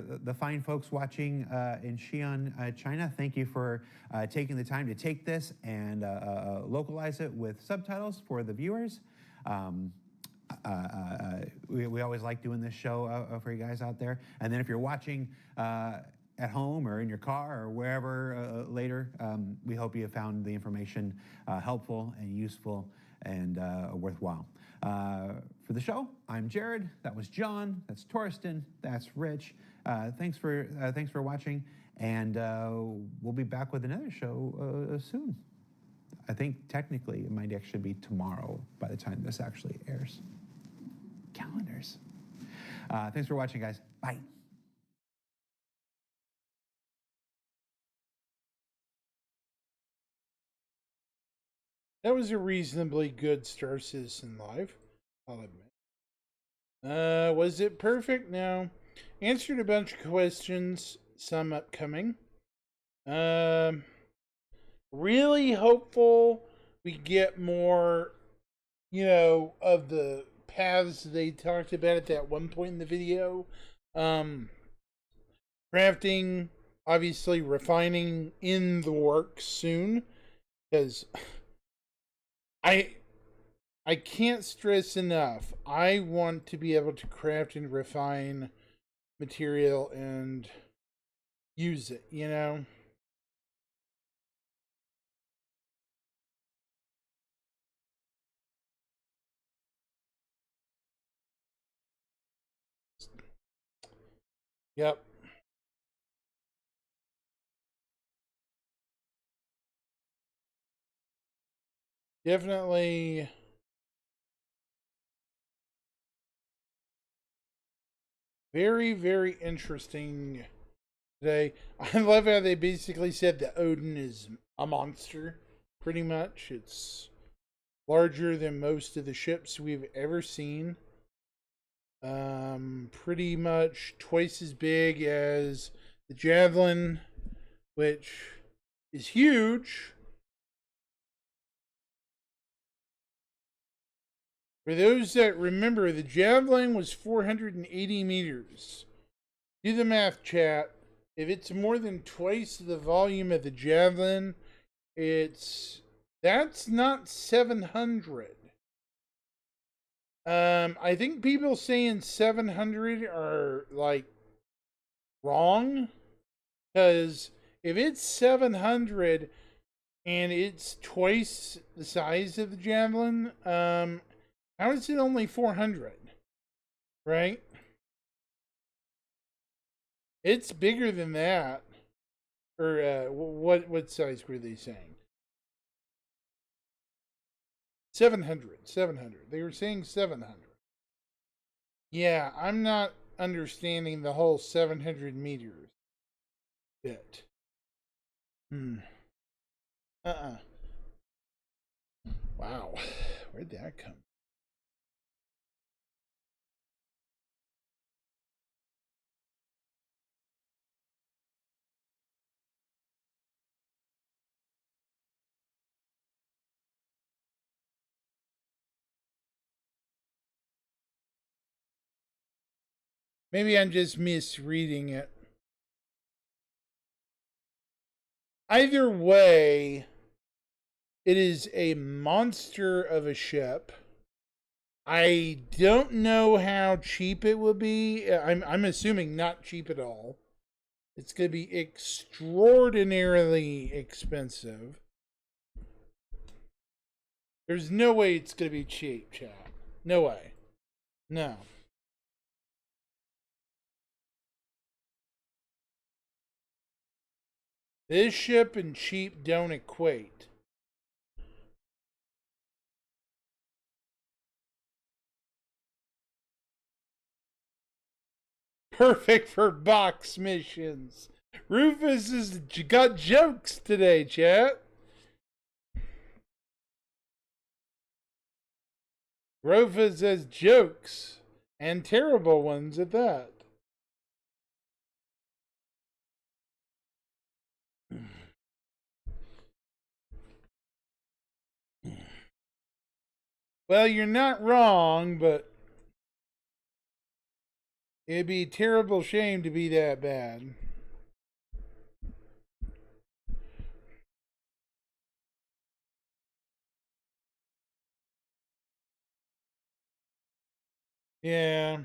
the fine folks watching in Xi'an, China, thank you for taking the time to take this and localize it with subtitles for the viewers. We always like doing this show for you guys out there. And then if you're watching at home or in your car or wherever later, we hope you have found the information helpful and useful and worthwhile. For the show, I'm Jared. That was John. That's Torsten. That's Rich. Thanks for watching, and we'll be back with another show soon. I think technically it might actually be tomorrow by the time this actually airs. Calendars. Thanks for watching, guys. Bye. That was a reasonably good Star Citizen Live, I'll admit. Was it perfect? No. Answered a bunch of questions, some upcoming. Really hopeful we get more, of the paths they talked about at that one point in the video. Crafting, obviously refining in the works soon, because I can't stress enough, I want to be able to craft and refine material and use it, Yep. Definitely very, very interesting today. I love how they basically said that Odin is a monster, pretty much. It's larger than most of the ships we've ever seen. Pretty much twice as big as the Javelin, which is huge. For those that remember, the Javelin was 480 meters. Do the math, chat. If it's more than twice the volume of the Javelin, that's not 700. I think people saying 700 are like wrong, because if it's 700 and it's twice the size of the Javelin, how is it only 400? Right? It's bigger than that. Or what size were they saying? 700. They were saying 700. Yeah, I'm not understanding the whole 700 meters bit. Wow. Where'd that come? Maybe I'm just misreading it. Either way, it is a monster of a ship. I don't know how cheap it will be. I'm assuming not cheap at all. It's going to be extraordinarily expensive. There's no way it's going to be cheap, chat. No way. No. Bishop and cheap don't equate. Perfect for box missions. Rufus has got jokes today, chat. Rufus has jokes, and terrible ones at that. Well, you're not wrong, but it'd be a terrible shame to be that bad. Yeah.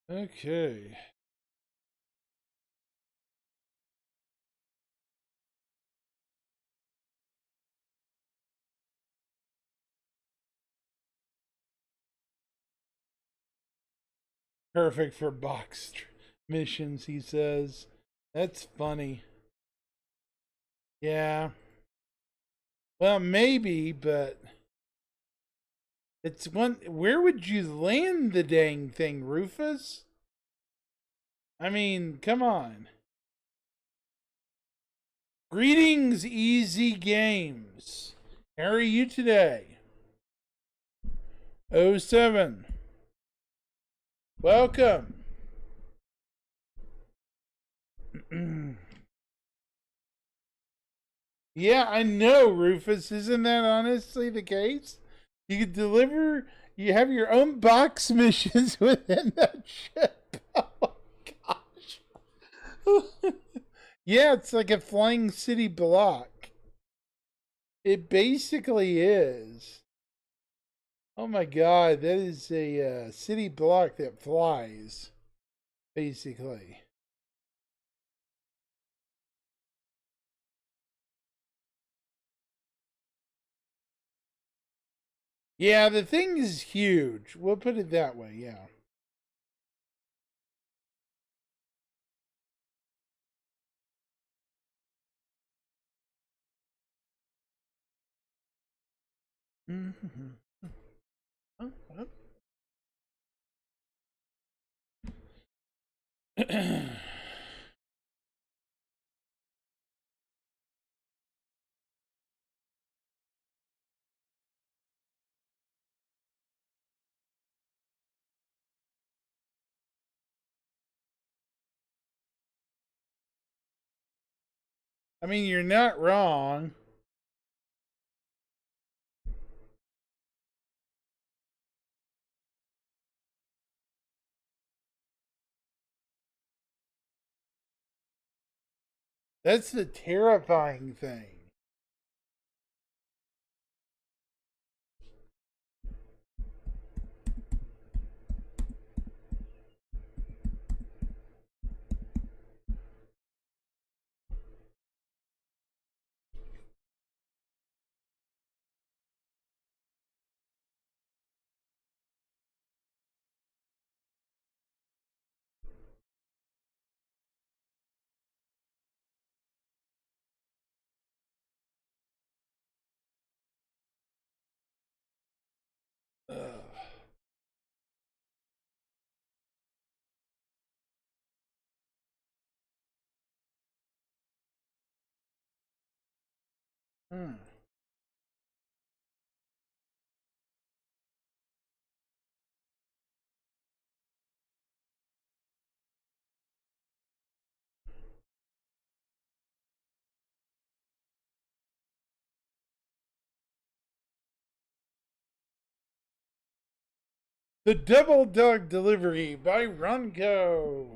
Okay. Perfect for box missions, he says. That's funny. Yeah. Well, maybe, but it's one. Where would you land the dang thing, Rufus? I mean, come on. Greetings, Easy Games. How are you today? 07. Welcome. Yeah, I know, Rufus. Isn't that honestly the case? You could deliver, you have your own box missions within that ship. Oh my gosh. Yeah, it's like a flying city block. It basically is. Oh my god, that is a city block that flies, basically. Yeah, the thing is huge. We'll put it that way, yeah. Mm-hmm. Oh, what? I mean, you're not wrong. That's the terrifying thing. Ugh. Hmm. The Double Dog Delivery by Ronco.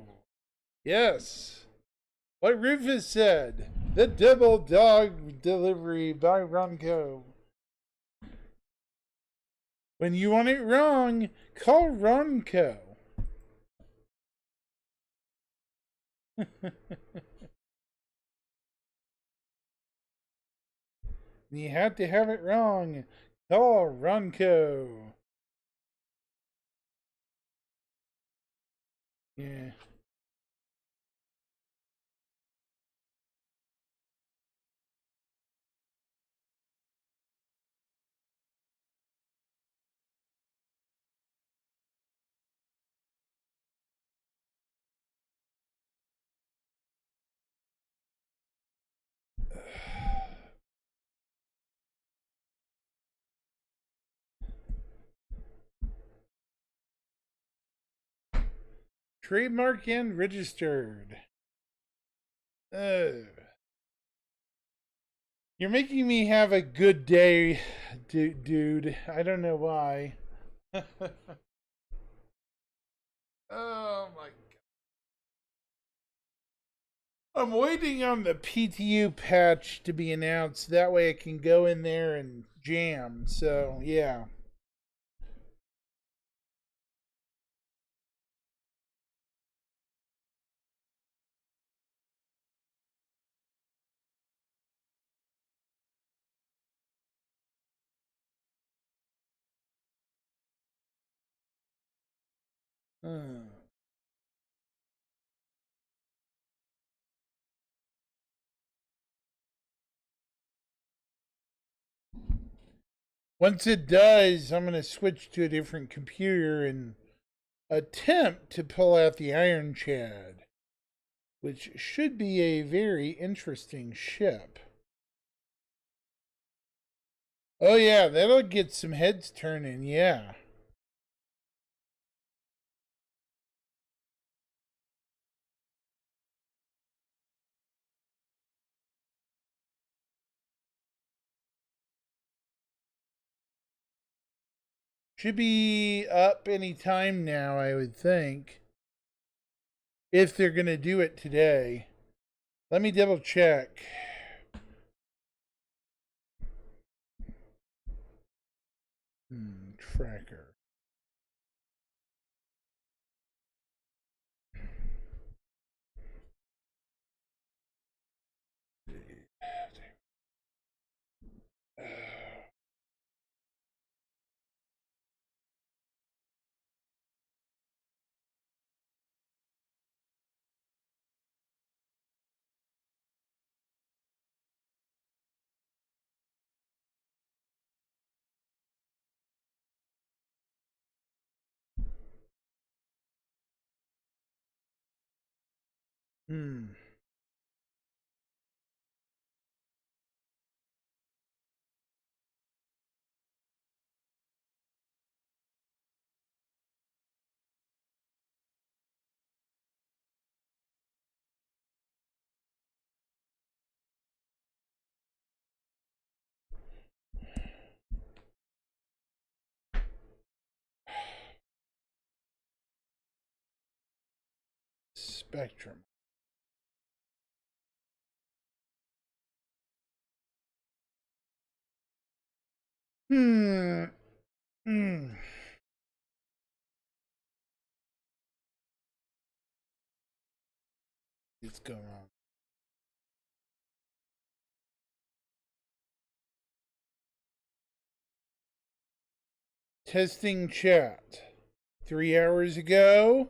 Yes. What Rufus said. The Double Dog Delivery by Ronco. When you want it wrong, call Ronco. You had to have it wrong. Call Ronco. Yeah. Trademark and registered. You're making me have a good day, dude. I don't know why. Oh my god. I'm waiting on the PTU patch to be announced. That way I can go in there and jam. So, yeah. Hmm. Once it does, I'm going to switch to a different computer and attempt to pull out the Iron Chad, which should be a very interesting ship. Oh yeah, that'll get some heads turning, yeah. Should be up any time now, I would think. If they're going to do it today. Let me double check. Tracker. Hmm. Spectrum. Hmm. Hmm. What's going on? Testing chat. 3 hours ago.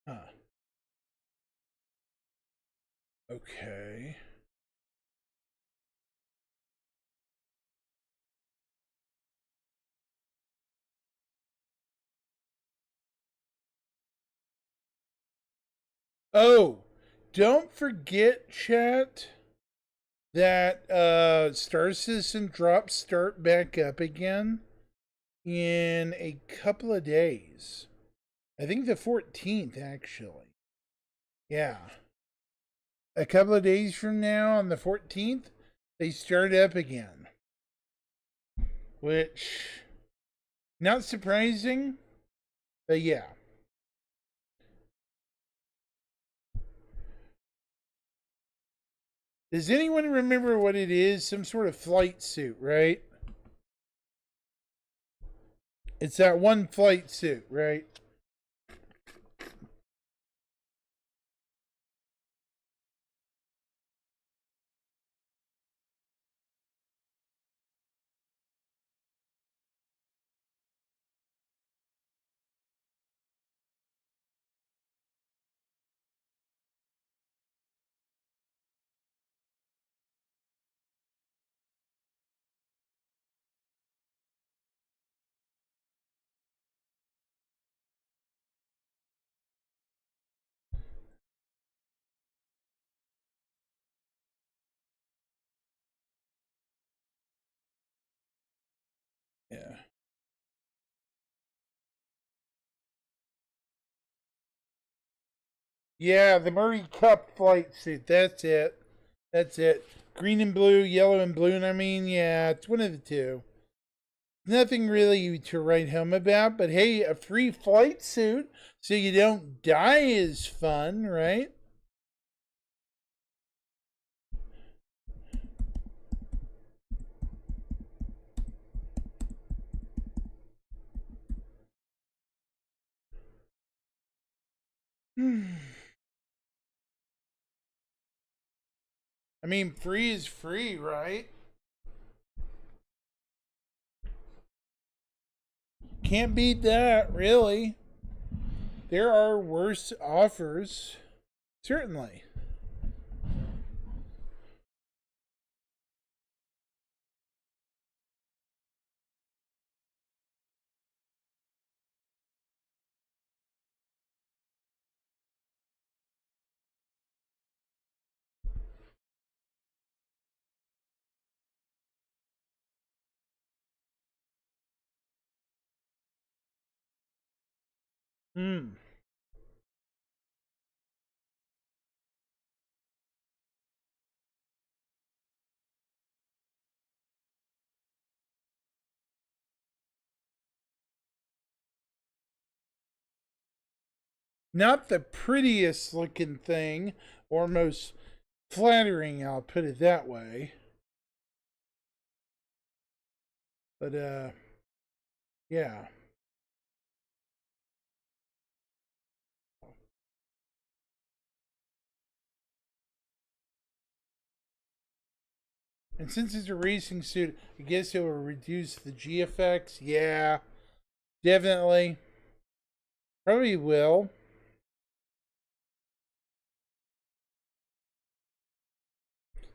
Huh. Okay. Oh, don't forget, chat, that Star Citizen drops start back up again in a couple of days. I think the 14th, actually. Yeah. A couple of days from now, on the 14th, they start up again. Which, not surprising. But yeah. Does anyone remember what it is? Some sort of flight suit, right? It's that one flight suit, right? Yeah. Yeah, the Murray Cup flight suit. That's it. That's it. Green and blue, yellow and blue. And I mean, yeah, it's one of the two. Nothing really to write home about, but hey, a free flight suit so you don't die is fun, right? I mean, free is free, right? Can't beat that, really. There are worse offers, certainly. Hmm. Not the prettiest looking thing, or most flattering, I'll put it that way. But, yeah. And since it's a racing suit, I guess it will reduce the G effects. Yeah, definitely. Probably will.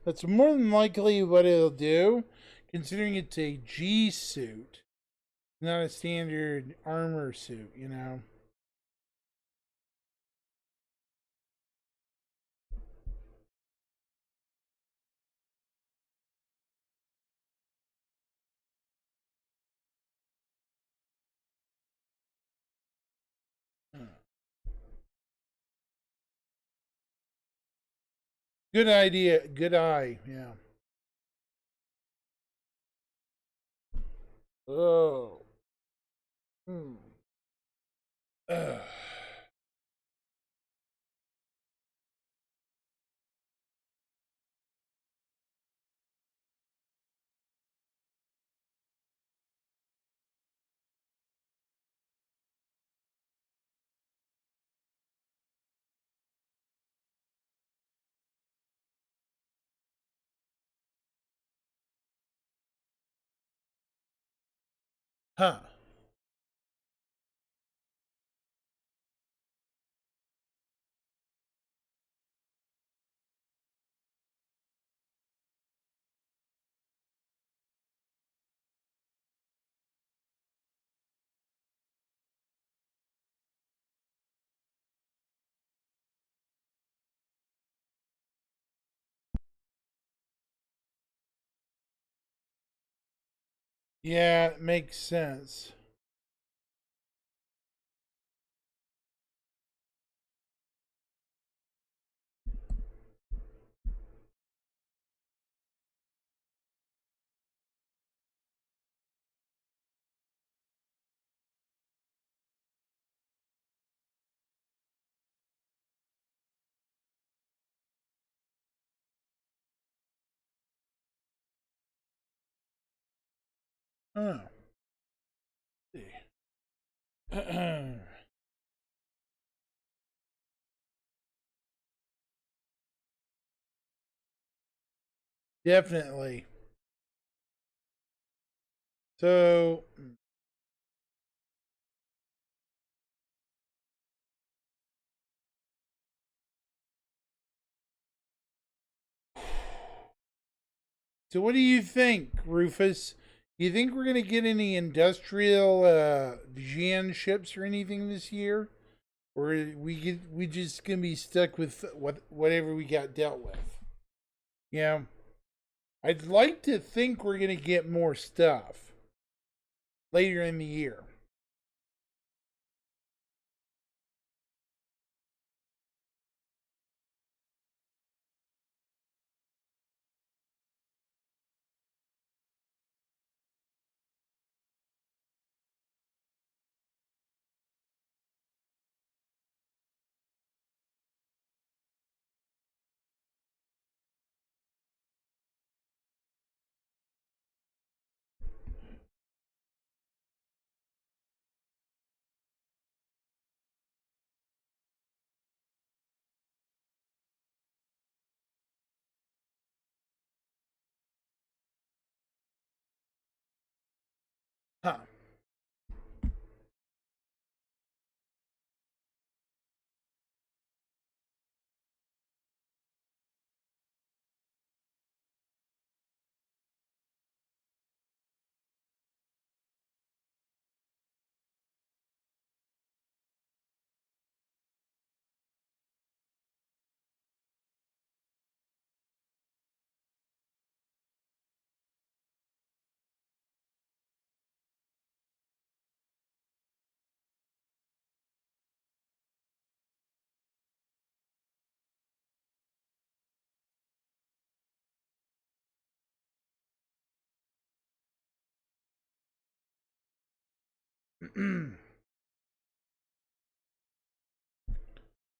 That's more than likely what it'll do, considering it's a G suit, not a standard armor suit, you know? Good idea. Good eye. Yeah. Oh. Hmm. Ugh. Huh. Yeah, it makes sense. Oh. Let's see. Definitely. So, what do you think, Rufus? You think we're gonna get any industrial Xi'an ships or anything this year, or we just gonna be stuck with whatever we got dealt with? Yeah, I'd like to think we're gonna get more stuff later in the year. Huh.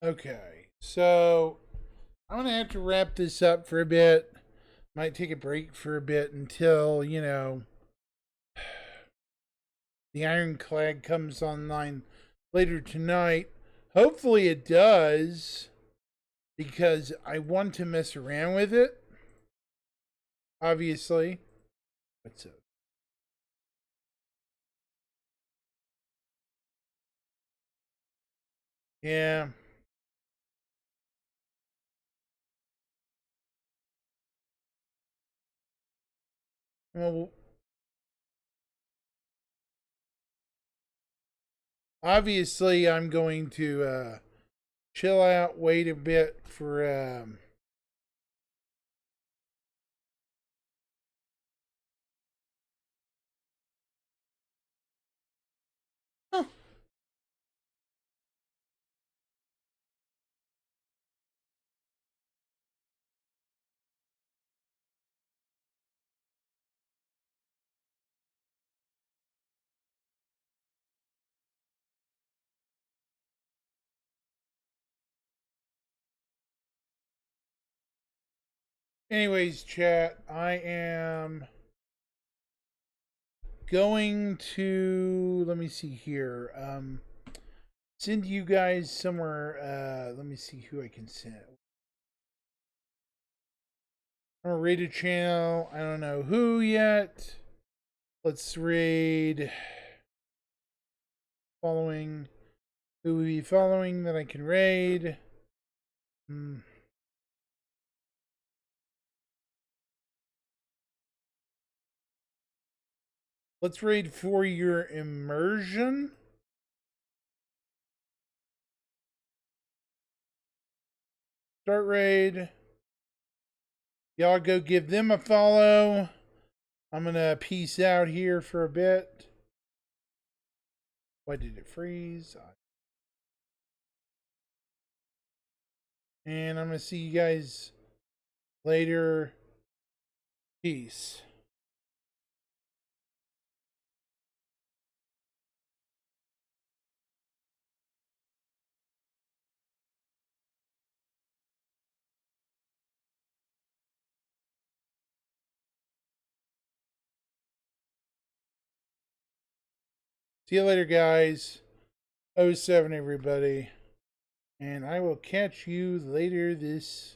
Okay, so I'm gonna have to wrap this up for a bit. Might take a break for a bit until the Ironclad comes online later tonight. Hopefully it does, because I want to mess around with it. Obviously. What's up? Yeah. Well, obviously I'm going to chill out, wait a bit for anyways, chat, I am going to, let me see here, send you guys somewhere. Let me see who I can send. I'm gonna raid a channel. I don't know who yet. Let's raid following. Who will be following that I can raid? Let's raid for your immersion. Start raid. Y'all go give them a follow. I'm gonna peace out here for a bit. Why did it freeze? And I'm gonna see you guys later. Peace. See you later, guys. 07, everybody. And I will catch you later this